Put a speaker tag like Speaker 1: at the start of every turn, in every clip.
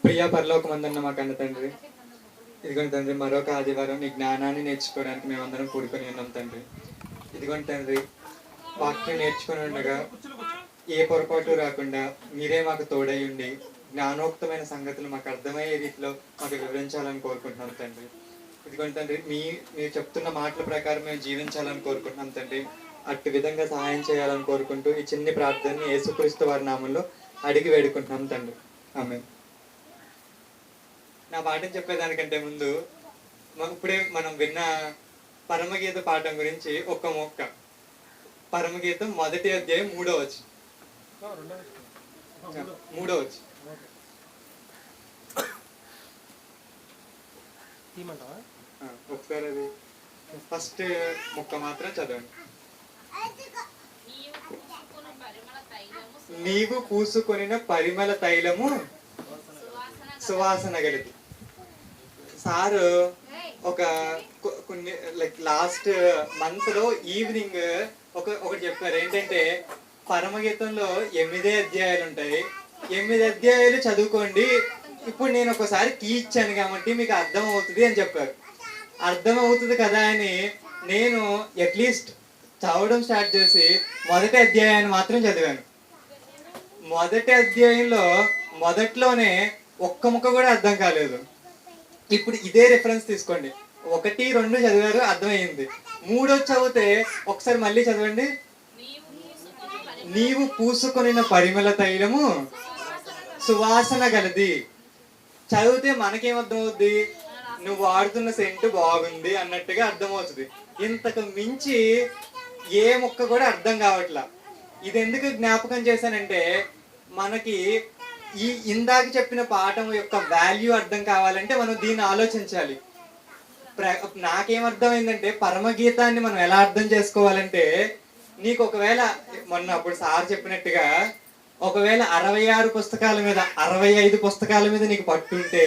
Speaker 1: ప్రియా పరలోకమందున్న మా కన్న తండ్రి, ఇదిగోండి తండ్రి, మరొక ఆదివారం నీ జ్ఞానాన్ని నేర్చుకోవడానికి మేమందరం కూడుకొని ఉన్నాం తండ్రి. ఇదిగోండి తండ్రి, వాక్యం నేర్చుకుని ఉండగా ఏ పొరపాటు రాకుండా మీరే మాకు తోడై ఉండి జ్ఞానోక్తమైన సంగతులు మాకు అర్థమయ్యే రీతిలో మాకు వివరించాలని కోరుకుంటున్నాం తండ్రి. ఇదిగోండి తండ్రి, మీరు చెప్తున్న మాటల ప్రకారం మేము జీవించాలని కోరుకుంటున్నాం తండ్రి. అట్టి విధంగా సహాయం చేయాలని కోరుకుంటూ ఈ చిన్ని ప్రార్థనని యేసుక్రీస్తు వారి నామంలో అడిగి వేడుకుంటున్నాం తండ్రి. ఆమేన్. నా పాఠం చెప్పేదానికంటే ముందు ఇప్పుడే మనం విన్న పరమగీత పాఠం గురించి ఒక్క మొక్క. పరమగీతం 1వ అధ్యాయం 3వ వచనం. ఒకసారి అది ఫస్ట్ మొక్క మాత్రం చదవండి. నీవు పూసుకొనిన పరిమళ తైలము సువాసన గలది. సారు ఒక కొన్ని లాస్ట్ మంత్ లో ఈవినింగ్ ఒకటి చెప్పారు. ఏంటంటే పరమగీతంలో 8 అధ్యాయాలు ఉంటాయి, 8 అధ్యాయాలు చదువుకోండి, ఇప్పుడు నేను ఒకసారి కీ ఇచ్చాను కాబట్టి మీకు అర్థం అవుతుంది అని చెప్పారు. అర్థం అవుతుంది కదా అని నేను అట్లీస్ట్ చదవడం స్టార్ట్ చేసి 1వ అధ్యాయాన్ని మాత్రం చదివాను. 1వ అధ్యాయంలో మొదట్లోనే ఒక్క ముక్క కూడా అర్థం కాలేదు. ఇప్పుడు ఇదే రిఫరెన్స్ తీసుకోండి, 1, 2 చదివారు, అర్థమైంది. 3 చదివితే ఒకసారి మళ్ళీ చదవండి. నీవు పూసుకొనిన పరిమళ తైలము సువాసన గలది. చదివితే మనకేమర్థం అవుద్ది? నువ్వు వాడుతున్న సెంటు బాగుంది అన్నట్టుగా అర్థమవుతుంది. ఇంతకు మించి ఏ ముక్క కూడా అర్థం కావట్లా. ఇది ఎందుకు జ్ఞాపకం చేశానంటే, మనకి ఈ ఇందాక చెప్పిన పాఠం యొక్క వాల్యూ అర్థం కావాలంటే మనం దీన్ని ఆలోచించాలి. నాకేమర్థమైందంటే, పరమగీతాన్ని మనం ఎలా అర్థం చేసుకోవాలంటే, నీకు ఒకవేళ మొన్న అప్పుడు సార్ చెప్పినట్టుగా ఒకవేళ 66 పుస్తకాల మీద 65 పుస్తకాల మీద నీకు పట్టుంటే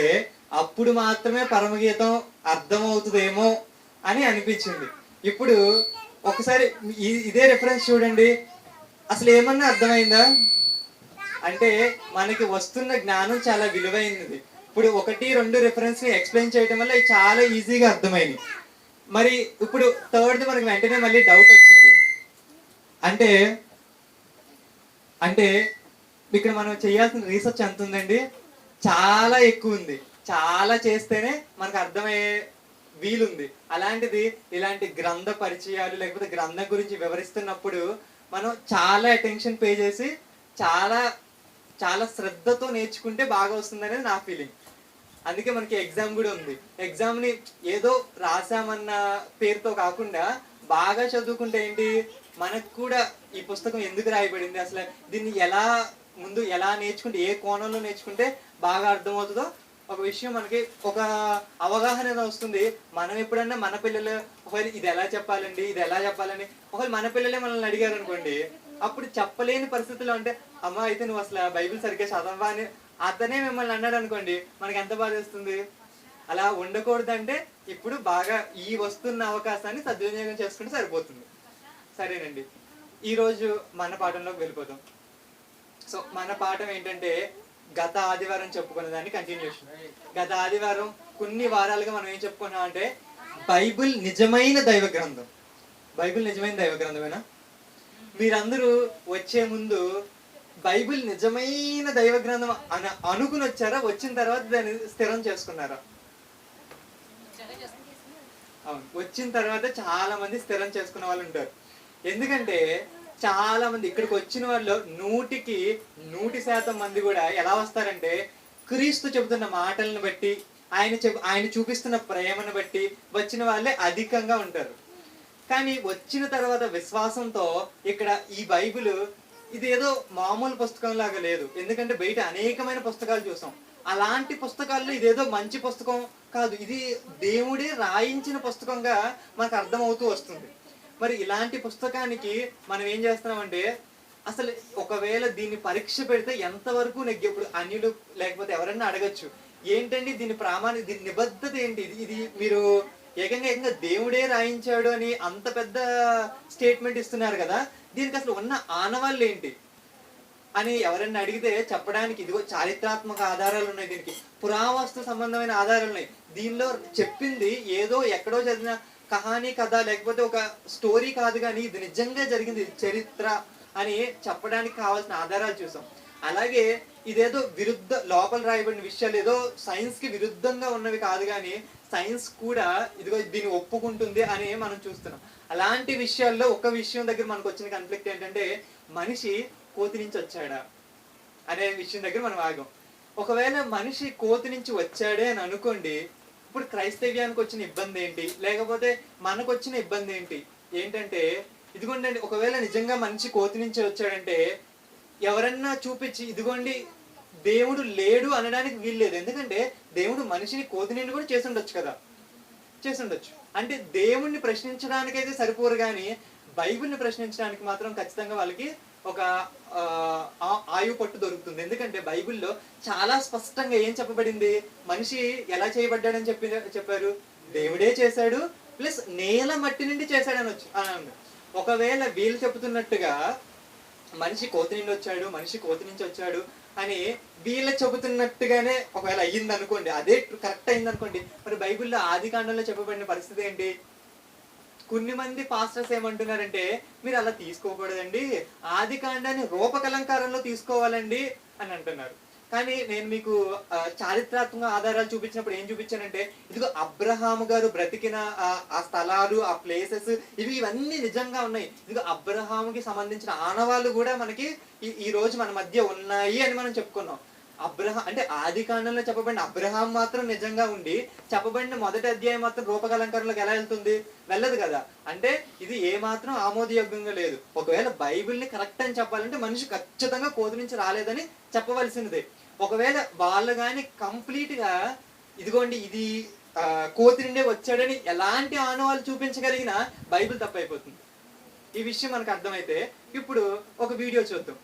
Speaker 1: అప్పుడు మాత్రమే పరమగీతం అర్థమవుతుందేమో అని అనిపించింది. ఇప్పుడు ఒకసారి ఇదే రిఫరెన్స్ చూడండి, అసలు ఏమన్నా అర్థమైందా అంటే మనకి వస్తున్న జ్ఞానం చాలా విలువైనది. ఇప్పుడు 1, 2 రిఫరెన్స్ ని ఎక్స్ప్లెయిన్ చేయడం వల్ల చాలా ఈజీగా అర్థమైంది. మరి ఇప్పుడు థర్డ్ది మనకి వెంటనే మళ్ళీ డౌట్ వచ్చింది. అంటే ఇక్కడ మనం చేయాల్సిన రీసెర్చ్ ఎంత ఉందండి? చాలా ఎక్కువ ఉంది. చాలా చేస్తేనే మనకు అర్థమయ్యే వీలుంది. అలాంటిది ఇలాంటి గ్రంథ పరిచయాలు లేకపోతే గ్రంథం గురించి వివరిస్తున్నప్పుడు మనం చాలా అటెన్షన్ పే చేసి చాలా చాలా శ్రద్ధతో నేర్చుకుంటే బాగా వస్తుంది అనేది నా ఫీలింగ్. అందుకే మనకి ఎగ్జామ్ కూడా ఉంది. ఎగ్జామ్ని ఏదో రాసామన్న పేరుతో కాకుండా బాగా చదువుకుంటే ఏంటి, మనకు కూడా ఈ పుస్తకం ఎందుకు రాయబడింది, అసలు దీన్ని ఎలా నేర్చుకుంటే, ఏ కోణంలో నేర్చుకుంటే బాగా అర్థమవుతుందో ఒక విషయం మనకి ఒక అవగాహన వస్తుంది. మనం ఎప్పుడన్నా మన పిల్లలు ఒకవేళ ఇది ఎలా చెప్పాలండి, ఇది ఎలా చెప్పాలని ఒకవేళ మన పిల్లలే మనల్ని అడిగారు అనుకోండి, అప్పుడు చెప్పలేని పరిస్థితుల్లో అంటే, అమ్మ అయితే నువ్వు అసలు బైబిల్ సరిగ్గా చదవా అని అతనే మిమ్మల్ని అన్నాడు అనుకోండి, మనకి ఎంత బాధ వేస్తుంది. అలా ఉండకూడదంటే ఇప్పుడు బాగా ఈ వస్తున్న అవకాశాన్ని సద్వినియోగం చేసుకుంటే సరిపోతుంది. సరేనండి, ఈరోజు మన పాఠంలోకి వెళ్ళిపోతాం. సో మన పాఠం ఏంటంటే, గత ఆదివారం చెప్పుకున్న దాన్ని కంటిన్యూషన్. గత ఆదివారం కొన్ని వారాలుగా మనం ఏం చెప్పుకున్నాం అంటే, బైబిల్ నిజమైన దైవ గ్రంథం. బైబిల్ నిజమైన దైవ గ్రంథమేనా? మీరందరూ వచ్చే ముందు బైబిల్ నిజమైన దైవ గ్రంథం అనుకుని వచ్చారా? వచ్చిన తర్వాత దాన్ని స్థిరం చేసుకున్నారా? అవును, వచ్చిన తర్వాత చాలా మంది స్థిరం చేసుకున్న వాళ్ళు ఉంటారు. ఎందుకంటే చాలా మంది ఇక్కడికి వచ్చిన వాళ్ళు 100% మంది కూడా ఎలా వస్తారంటే, క్రీస్తు చెబుతున్న మాటలను బట్టి, ఆయన చూపిస్తున్న ప్రేమను బట్టి వచ్చిన వాళ్ళే అధికంగా ఉంటారు. కానీ వచ్చిన తర్వాత విశ్వాసంతో ఇక్కడ ఈ బైబిల్ ఇదేదో మామూలు పుస్తకం లాగా లేదు. ఎందుకంటే బయట అనేకమైన పుస్తకాలు చూసాం, అలాంటి పుస్తకాల్లో ఇదేదో మంచి పుస్తకం కాదు, ఇది దేవుడే రాయించిన పుస్తకంగా మనకు అర్థమవుతూ వస్తుంది. మరి ఇలాంటి పుస్తకానికి మనం ఏం చేస్తున్నామంటే, అసలు ఒకవేళ దీన్ని పరీక్ష పెడితే ఎంతవరకు ఇప్పుడు అన్యులు లేకపోతే ఎవరన్నా అడగచ్చు, ఏంటండి దీని దీని నిబద్ధత ఏంటి, ఇది మీరు ఏకంగా దేవుడే రాయించాడు అని అంత పెద్ద స్టేట్మెంట్ ఇస్తున్నారు కదా, దీనికి అసలు ఉన్న ఆనవాళ్ళు ఏంటి అని ఎవరైనా అడిగితే చెప్పడానికి ఇదిగో చారిత్రాత్మక ఆధారాలు ఉన్నాయి, దీనికి పురావస్తు సంబంధమైన ఆధారాలు ఉన్నాయి. దీనిలో చెప్పింది ఏదో ఎక్కడో చదివిన కహానీ కథ లేకపోతే ఒక స్టోరీ కాదు, కానీ ఇది నిజంగా జరిగింది, చరిత్ర అని చెప్పడానికి కావాల్సిన ఆధారాలు చూసాం. అలాగే ఇదేదో విరుద్ధ లోపల రాయబడిన విషయాలు ఏదో సైన్స్ కి విరుద్ధంగా ఉన్నవి కాదు, కానీ సైన్స్ కూడా ఇదిగో దీన్ని ఒప్పుకుంటుంది అని మనం చూస్తున్నాం. అలాంటి విషయాల్లో ఒక విషయం దగ్గర మనకు వచ్చిన కాన్ఫ్లిక్ట్ ఏంటంటే మనిషి కోతి నుంచి వచ్చాడా అనే విషయం దగ్గర మనం ఆగాం. ఒకవేళ మనిషి కోతి నుంచి వచ్చాడే అని అనుకోండి, ఇప్పుడు క్రైస్తవ్యానికి వచ్చిన ఇబ్బంది ఏంటి, లేకపోతే మనకు వచ్చిన ఇబ్బంది ఏంటి? ఏంటంటే ఇదిగోండి, ఒకవేళ నిజంగా మనిషి కోతి నుంచి వచ్చాడంటే ఎవరన్నా చూపించి ఇదిగోండి దేవుడు లేడు అనడానికి వీల్లేదు. ఎందుకంటే దేవుడు మనిషిని కోతి నుండి కూడా చేసి ఉండొచ్చు కదా, చేసి ఉండొచ్చు. అంటే దేవుణ్ణి ప్రశ్నించడానికైతే సరిపోరు, కానీ బైబిల్ని ప్రశ్నించడానికి మాత్రం ఖచ్చితంగా వాళ్ళకి ఒక ఆయు పట్టు దొరుకుతుంది. ఎందుకంటే బైబిల్లో చాలా స్పష్టంగా ఏం చెప్పబడింది, మనిషి ఎలా చేయబడ్డాడని చెప్పారు, దేవుడే చేశాడు ప్లస్ నేల మట్టి నుండి చేశాడని అని. ఒకవేళ వీళ్ళు చెబుతున్నట్టుగా మనిషి కోతి నుండి వచ్చాడు, మనిషి కోతి నుంచి వచ్చాడు అని వీళ్ళ చెబుతున్నట్టుగానే ఒకవేళ అయ్యింది అనుకోండి, అదే కరెక్ట్ అయింది అనుకోండి, మరి బైబిల్లో ఆది కాండంలో చెప్పబడిన పరిస్థితి ఏంటి? కొన్ని మంది పాస్టర్స్ ఏమంటున్నారంటే మీరు అలా తీసుకోకూడదండి, ఆది కాండాన్ని రూపకలంకారంలో తీసుకోవాలండి అని అంటున్నారు. కానీ నేను మీకు చారిత్రాత్మక ఆధారాలు చూపించినప్పుడు ఏం చూపించానంటే ఇదిగో అబ్రహాము గారు బ్రతికిన ఆ స్థలాలు, ఆ ప్లేసెస్ ఇవన్నీ నిజంగా ఉన్నాయి. ఇదిగో అబ్రహాముకి సంబంధించిన ఆనవాళ్ళు కూడా మనకి ఈ రోజు మన మధ్య ఉన్నాయి అని మనం చెప్పుకున్నాం. అంటే ఆది కాండంలో చెప్పబడిన అబ్రహాం మాత్రం నిజంగా ఉండి చెప్పబడిన మొదటి అధ్యాయం మాత్రం రూపకలంకరణలోకి ఎలా వెళ్తుంది? వెళ్ళదు కదా. అంటే ఇది ఏ మాత్రం ఆమోదయోగ్యంగా లేదు. ఒకవేళ బైబిల్ని కరెక్ట్ అని చెప్పాలంటే మనిషి ఖచ్చితంగా కోతి నుంచి రాలేదని చెప్పవలసినదే. ఒకవేళ వాళ్ళు కానీ కంప్లీట్ గా ఇదిగోండి ఇది కోతి నుండే వచ్చాడని ఎలాంటి ఆనవాళ్ళు చూపించగలిగినా బైబిల్ తప్పైపోతుంది. ఈ విషయం మనకు అర్థమైతే ఇప్పుడు ఒక వీడియో చూద్దాం.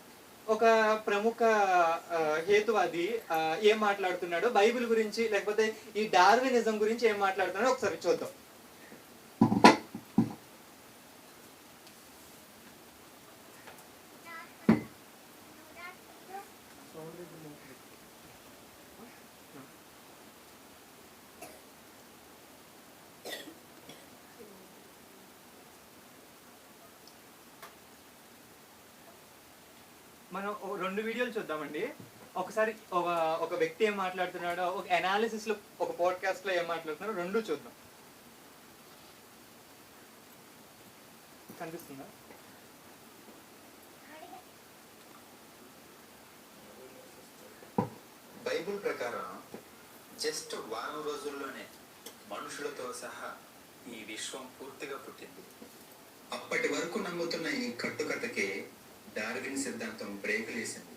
Speaker 1: ఒక ప్రముఖ హేతువాది ఏం మాట్లాడుతున్నాడో బైబిల్ గురించి లేకపోతే ఈ డార్వినిజం గురించి ఏం మాట్లాడుతున్నాడో ఒకసారి చూద్దాం. మనం రెండు వీడియోలు చూద్దామండి. ఒకసారి ఒక వ్యక్తి ఏం మాట్లాడుతున్నాడో, ఒక అనాలిసిస్ లో, ఒక పాడ్కాస్ట్ లో ఏం మాట్లాడుతున్నాడో రెండు చూద్దాం. కనిపిస్తుందా?
Speaker 2: బైబిల్ ప్రకారం జస్ట్ వారం రోజుల్లోనే మనుషులతో సహా ఈ విశ్వం పూర్తిగా పుట్టింది. అప్పటి వరకు నమ్ముతున్న ఈ కట్టుకథకే డార్విన్ సిద్ధాంతం బ్రేకులేసింది.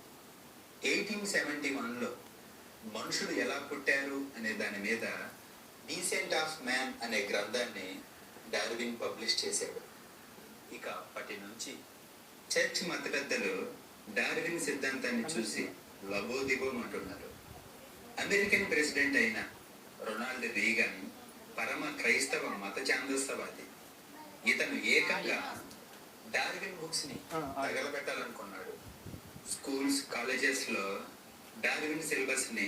Speaker 2: 1871లో మనుషులు ఎలా పుట్టారు అనే దాని మీద డీసెంట్ ఆఫ్ మ్యాన్ అనే గ్రంథాన్ని డార్విన్ పబ్లిష్ చేశాడు. ఇక అప్పటి నుంచి చర్చ్ మత పెద్దలు డార్విన్ సిద్ధాంతాన్ని చూసి లబోదిబోమంటున్నారు. అమెరికన్ ప్రెసిడెంట్ అయిన రొనాల్డ్ రీగన్ పరమ క్రైస్తవ మత ఛాందసవాది. ఇతను ఏకంగా డార్విన్ బుక్స్ ని తగలబెట్టాలనుకున్నాడు. స్కూల్స్, కాలేజెస్ లో డార్విన్ సిలబస్ ని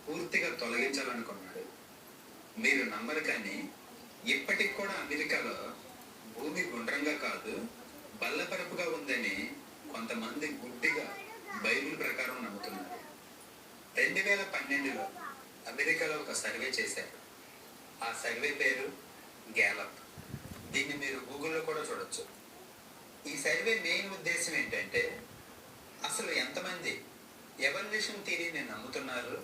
Speaker 2: పూర్తిగా తొలగించాలనుకున్నాడు. మీరు నమ్మరు, కానీ ఇప్పటికి కూడా అమెరికాలో భూమి గుండ్రంగా కాదు బల్లపరపుగా ఉందని కొంతమంది గుడ్డిగా బైబిల్ ప్రకారం నమ్ముతున్నారు. 2012లో అమెరికాలో ఒక సర్వే చేశారు. ఆ సర్వే పేరు గ్యాలప్. దీన్ని మీరు గూగుల్లో కూడా చూడొచ్చు. ఈ సర్వే మెయిన్ ఉద్దేశం ఏంటంటే అసలు ఎంతమంది ఎవల్యూషన్ థియరీని నమ్ముతున్నారు,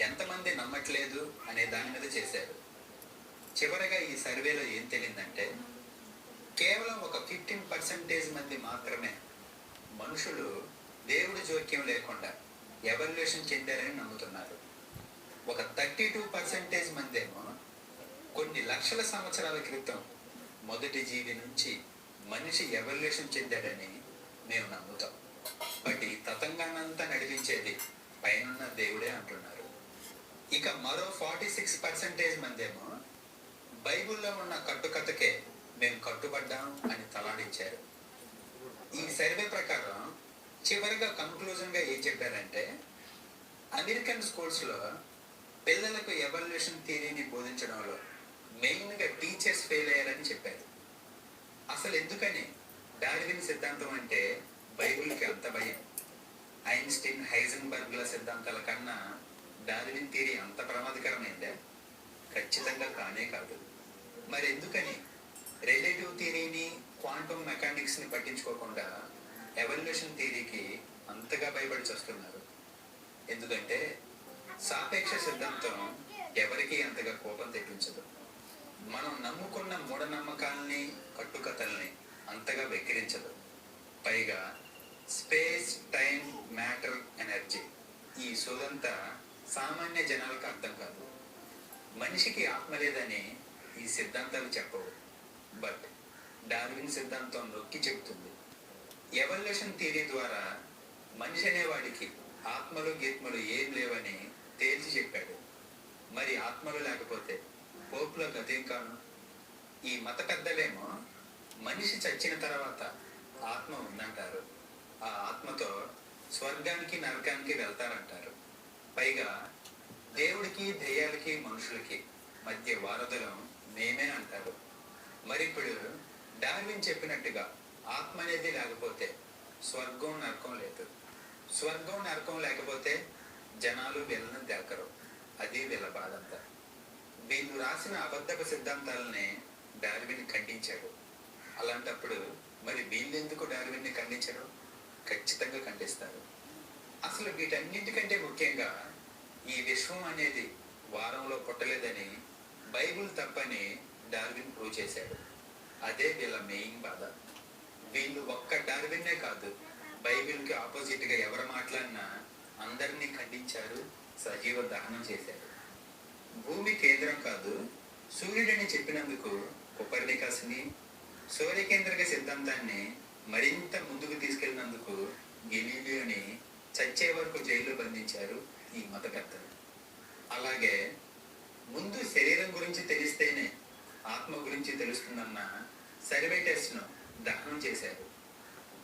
Speaker 2: ఎంతమంది నమ్మట్లేదు అనే దాని మీద చేశారు. చివరగా ఈ సర్వేలో ఏం తెలియదంటే కేవలం ఒక 15% మంది మాత్రమే మనుషులు దేవుడి జోక్యం లేకుండా ఎవల్యూషన్ చెందారని నమ్ముతున్నారు. ఒక 32% మంది ఏమో కొన్ని లక్షల సంవత్సరాల క్రితం మొదటి జీవి నుంచి మనిషి ఎవల్యూషన్ చెందాడని మేము నమ్ముతాం. బట్ ఈ తతంగానంతా నడిపించేది పైనున్న దేవుడే అంటున్నారు. ఇక మరో 46% మంది ఏమో బైబిల్లో ఉన్న కట్టుకథకే మేము కట్టుబడ్డాం అని తలాడించారు. ఈ సర్వే ప్రకారం చివరిగా కంక్లూజన్గా ఏం చెప్పారంటే, అమెరికన్ స్కూల్స్లో పిల్లలకు ఎవల్యూషన్ థియరీని బోధించడంలో మెయిన్గా టీచర్స్ ఫెయిల్ అయ్యారని చెప్పారు. అసలు ఎందుకని డార్విన్ సిద్ధాంతం అంటే బైబిల్కి అంత భయం? ఐన్స్టీన్, హైజెన్బర్గ్ల సిద్ధాంతాల కన్నా డార్విన్ థియరీ అంత ప్రమాదకరమైందా? ఖచ్చితంగా కానే కాదు. మరి ఎందుకని రిలేటివ్ థియరీని, క్వాంటమ్ మెకానిక్స్ని పట్టించుకోకుండా ఎవల్యూషన్ థియరీకి అంతగా భయపడి వస్తున్నారు? ఎందుకంటే సాపేక్ష సిద్ధాంతం ఎవరికీ అంతగా కోపం తెప్పించదు. మనం నమ్ముకున్న మూఢనమ్మకాల్ని, కట్టుకథల్ని అంతగా వెక్కిరించదు. పైగా స్పేస్, టైం, మ్యాటర్, ఎనర్జీ ఈ సోదంతా సామాన్య జనాలకు అర్థం కాదు. మనిషికి ఆత్మ లేదని ఈ సిద్ధాంతాలు చెప్పవు. బట్ డార్విన్ సిద్ధాంతం నొక్కి చెబుతుంది. ఎవల్యూషన్ థియరీ ద్వారా మనిషి అనేవాడికి ఆత్మలు గీత్మలు ఏం లేవని తేల్చి చెప్పాడు. మరి ఆత్మలు లేకపోతే పోపుల గతేం కాను? ఈ మత పెద్దలేమో మనిషి చచ్చిన తర్వాత ఆత్మ ఉందంటారు. ఆ ఆత్మతో స్వర్గానికి, నరకానికి వెళ్తారంటారు. పైగా దేవుడికి, దెయ్యాలకి, మనుషులకి మధ్య వారధులం మేమే అంటారు. మరి ఇప్పుడు డార్విన్ చెప్పినట్టుగా ఆత్మ అనేది లేకపోతే స్వర్గం, నరకం లేదు. స్వర్గం, నరకం లేకపోతే జనాలు వీళ్ళని దెక్కరు. అది వీళ్ళ బాధంతా. వీళ్ళు రాసిన అబద్ధపు సిద్ధాంతాలని డార్విన్ ఖండించాడు. అలాంటప్పుడు మరి వీళ్ళెందుకు డార్విన్ని ఖండించరు? ఖచ్చితంగా ఖండిస్తారు. అసలు వీటన్నింటికంటే ముఖ్యంగా ఈ విశ్వం అనేది వారంలో పుట్టలేదని, బైబిల్ తప్పని డార్విన్ ప్రూవ్ చేశాడు. అదే వీళ్ళ మెయిన్ బాధ. వీళ్ళు ఒక్క డార్విన్నే కాదు, బైబిల్కి ఆపోజిట్గా ఎవరు మాట్లాడినా అందరినీ ఖండించారు, సజీవ దహనం చేశారు. భూమి కేంద్రం కాదు, సూర్యుడని చెప్పినందుకు కొపర్నికస్ని, సూర్యకేంద్రక సిద్ధాంతాన్ని మరింత ముందుకు తీసుకెళ్లినందుకు గెలీలియోని చచ్చే వరకు జైల్లో బంధించారు ఈ మత పెద్దలు. అలాగే ముందు శరీరం గురించి తెలిస్తేనే ఆత్మ గురించి తెలుస్తుందన్న సర్వేటస్ను దహనం చేశారు.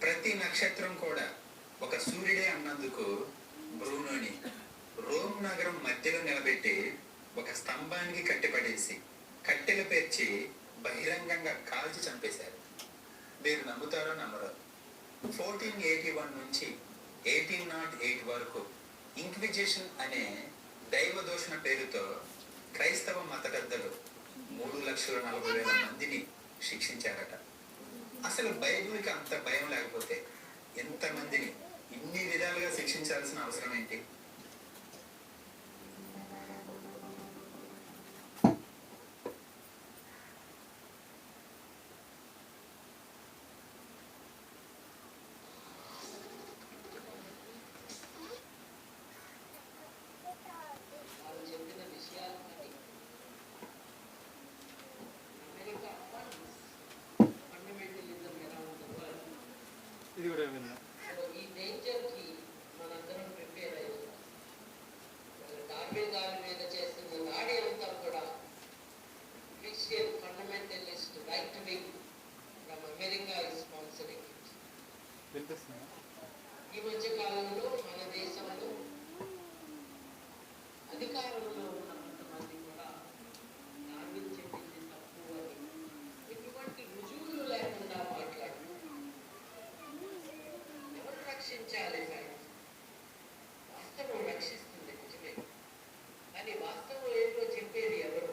Speaker 2: ప్రతి నక్షత్రం కూడా ఒక సూర్యుడే అన్నందుకు బ్రూనోని రోమ్ నగరం మధ్యలో నిలబెట్టి ఒక స్తంభానికి కట్టిపడేసి కట్టెలు పేర్చి బహిరంగంగా కాల్చి చంపేశారు. మీరు నమ్ముతారో నమ్మరో, 1481 నుంచి 1808 వరకు ఇంక్విజిషన్ అనే దైవ దూషణ పేరుతో క్రైస్తవ మత పెద్దలు 3,40,000 మందిని శిక్షించారట. అసలు బైబిల్కి అంత భయం లేకపోతే ఎంతమందిని ఇన్ని విధాలుగా శిక్షించాల్సిన అవసరం ఏంటి?
Speaker 1: ఇది కూడా విన్నా.
Speaker 3: ఈ నేచర్ కి మనందరం ప్రిపేర్ అయ్యాం. డార్విన్ గారి మీద చేస్తున్న దాడి అంతా కూడా Christian fundamentalist right wing from America is sponsoring.
Speaker 1: వినిపిస్తుందా?
Speaker 3: ఈ మధ్య కాలంలో మన దేశంలో అధికారంలో ఉన్న కొంతమంది కూడా డార్విన్ చెప్పింది తప్పు అని ఎటువంటి రుజువులు లేకుండా మాట్లాడుతున్నారు. ఎవరు రక్షించాలి సైన్స్? వాస్తవం రక్షిస్తుంది నిజమే, కానీ వాస్తవం ఏంటో చెప్పేది ఎవరు?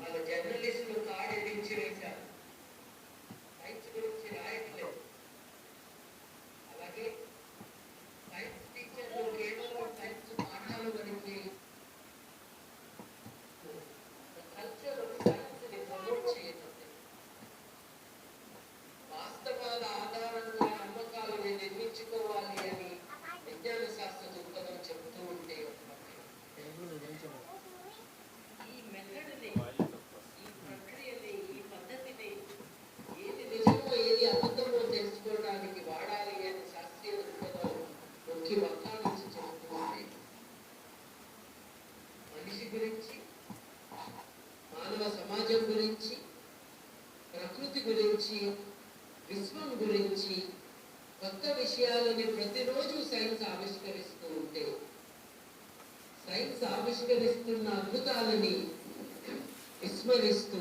Speaker 3: వాళ్ళ జర్నలిస్టులు కాడెదించి వేశారు, సైన్స్ గురించి రాయట్లేదు. అలాగే సైన్స్ టీచర్లు కేవలం సైన్స్ పాఠాలు గురించి కల్చర్ సైన్స్ ని ప్రమోట్ చేయడం, వాస్తవాల ఆధారంగా నమ్మకాలను నిర్మించుకోవాలి అని విజ్ఞాన శాస్త్ర దృక్పథం చెబుతూ ఉంటే ఈ మెథడ్ని, ఈ ప్రక్రియని, ఈ పద్ధతిని ఏది నిజమో ఏది అబద్ధమో తెలుసుకోవడానికి వాడాలి అని శాస్త్రీయ దృక్పథం నొక్కి వక్కాణించి చెబుతూ ఉంటాయి. మనిషి గురించి, మానవ సమాజం గురించి, ప్రకృతి గురించి, విశ్వం గురించి కొత్త విషయాలని ప్రతిరోజు సైన్స్ ఆవిష్కరిస్తూ ఉంటే, సైన్స్ ఆవిష్కరిస్తున్న అద్భుతాలని విస్మరిస్తూ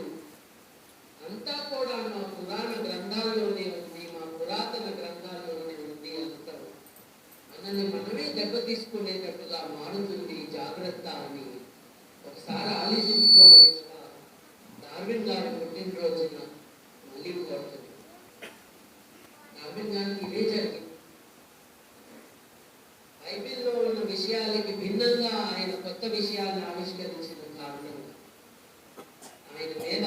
Speaker 3: అంతా కూడా మా పురాణ గ్రంథాల్లోనే ఉంది, మా పురాతన గ్రంథాల్లోనే ఉంది అంటారు. మనల్ని మనమే దెబ్బతీసుకునేటట్టుగా మారుతుంది జాగ్రత్త అని ఒకసారి ఆలోచించుకోమని డార్విన్ గారి పుట్టినరోజున మళ్ళీ కోరుతుంది. డార్విన్ గారికి ఇదే జరిగింది. బైబిల్లో ఉన్న విషయాలకి భిన్నంగా ఆయన కొత్త విషయాన్ని ఆవిష్కరించిన కారణంగా ఆయన మీద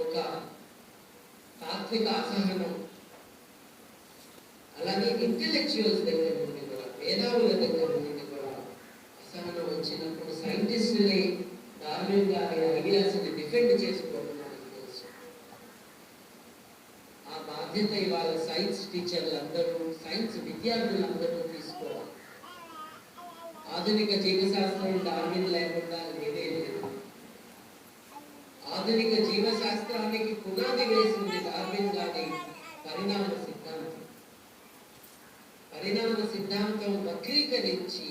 Speaker 3: ఒక తాత్విక అసహనం, అలాగే ఇంటెలెక్చువల్స్ దగ్గర నుండి కూడా, మేధావుల దగ్గర నుండి కూడా అసహనం వచ్చినప్పుడు సైంటిస్టులే డార్విన్ గారి ఐడియాస్ని డిఫెండ్ చేసుకోవడం మనకు తెలుసు. ఆ బాధ్యత ఇవాళ సైన్స్ టీచర్లు అందరూ, సైన్స్ విద్యార్థులందరూ తీసుకోవాలి. ఆధునిక జీవశాస్త్రం డార్విన్ లేకుండా లేదే లేదు. ఆధునిక జీవశాస్త్రానికి పునాది వేసింది డార్విన్ గారి పరిణామ సిద్ధాంతం. పరిణామ సిద్ధాంతం వక్రీకరించి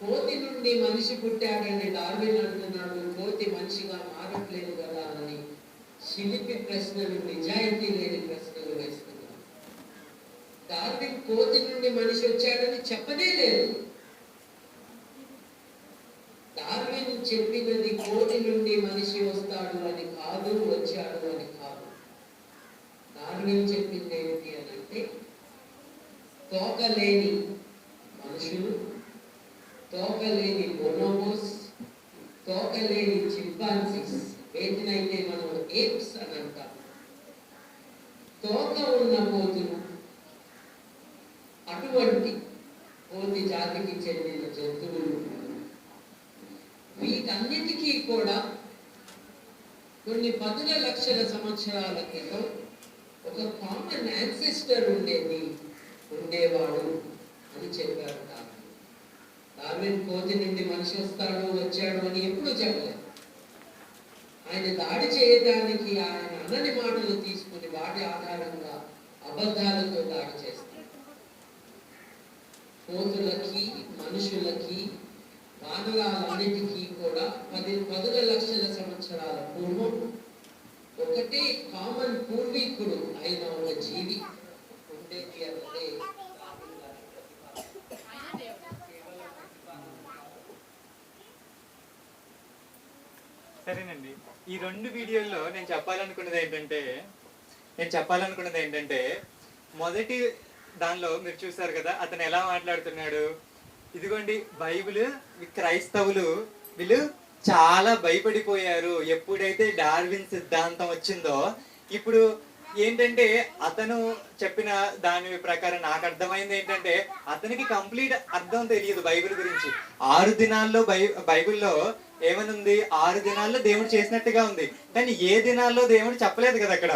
Speaker 3: కోతి నుండి మనిషి పుట్టాడని డార్విన్ అంటున్నాడు, కోతి మనిషిగా మారట్లేదు కదా అని శిలిపి ప్రశ్నలు, నిజాయితీ లేని ప్రశ్నలు వేస్తున్నారు. డార్విన్ కోతి నుండి మనిషి వచ్చాడని చెప్పనే లేదు. డార్విన్ చెప్పినది కోతి నుండి మనిషి వస్తాడు అని కాదు, వచ్చాడు అని కాదు. డార్విన్ చెప్పింది ఏమిటి అని అంటే, తోకలేని మనుషులు, తోకలేని బొనోబోస్, తోకలేని చింపాంజీస్, వేటినైతే మనం ఏప్స్ అని అంటాం, తోక ఉన్న కోతులు, అటువంటి కోతి జాతికి చెందిన జంతువులు, వీటన్నిటికీ కూడా కొన్ని 10 లక్షల సంవత్సరాల క్రితం ఒక కామన్ యాన్సెస్టర్ ఉండేవాడు అని చెప్పారు డార్విన్. డార్విన్ కోతి నుండి మనిషి వస్తాడు, వచ్చాడు అని ఎప్పుడూ చెప్పలేదు. ఆయన దాడి చేయడానికి ఆయన అనని మాటలు తీసుకుని వాటి ఆధారంగా అబద్ధాలతో దాడి చేస్తారు. కోతులకి, మనుషులకి, వానరాలన్నిటికీ కూడా 10 లక్షల సంవత్సరాల పూర్వం ఒకటే కామన్ పూర్వీకుడు అయిన ఒక జీవి ఉండేది అన్నదే
Speaker 1: సరేనండి. ఈ 2 వీడియోల్లో నేను చెప్పాలనుకున్నది ఏంటంటే మొదటి దానిలో మీరు చూసారు కదా, అతను ఎలా మాట్లాడుతున్నాడు. ఇదిగోండి బైబిల్, క్రైస్తవులు వీళ్ళు చాలా భయపడిపోయారు ఎప్పుడైతే డార్విన్ సిద్ధాంతం వచ్చిందో. ఇప్పుడు ఏంటంటే అతను చెప్పిన దాని ప్రకారం నాకు అర్థమైంది ఏంటంటే, అతనికి కంప్లీట్ అర్థం తెలియదు బైబిల్ గురించి. 6 దినాల్లో బైబిల్లో ఏమనుంది, 6 దినాల్లో దేవుడు చేసినట్టుగా ఉంది, కానీ ఏ దినాల్లో దేవుడు చెప్పలేదు కదా అక్కడ.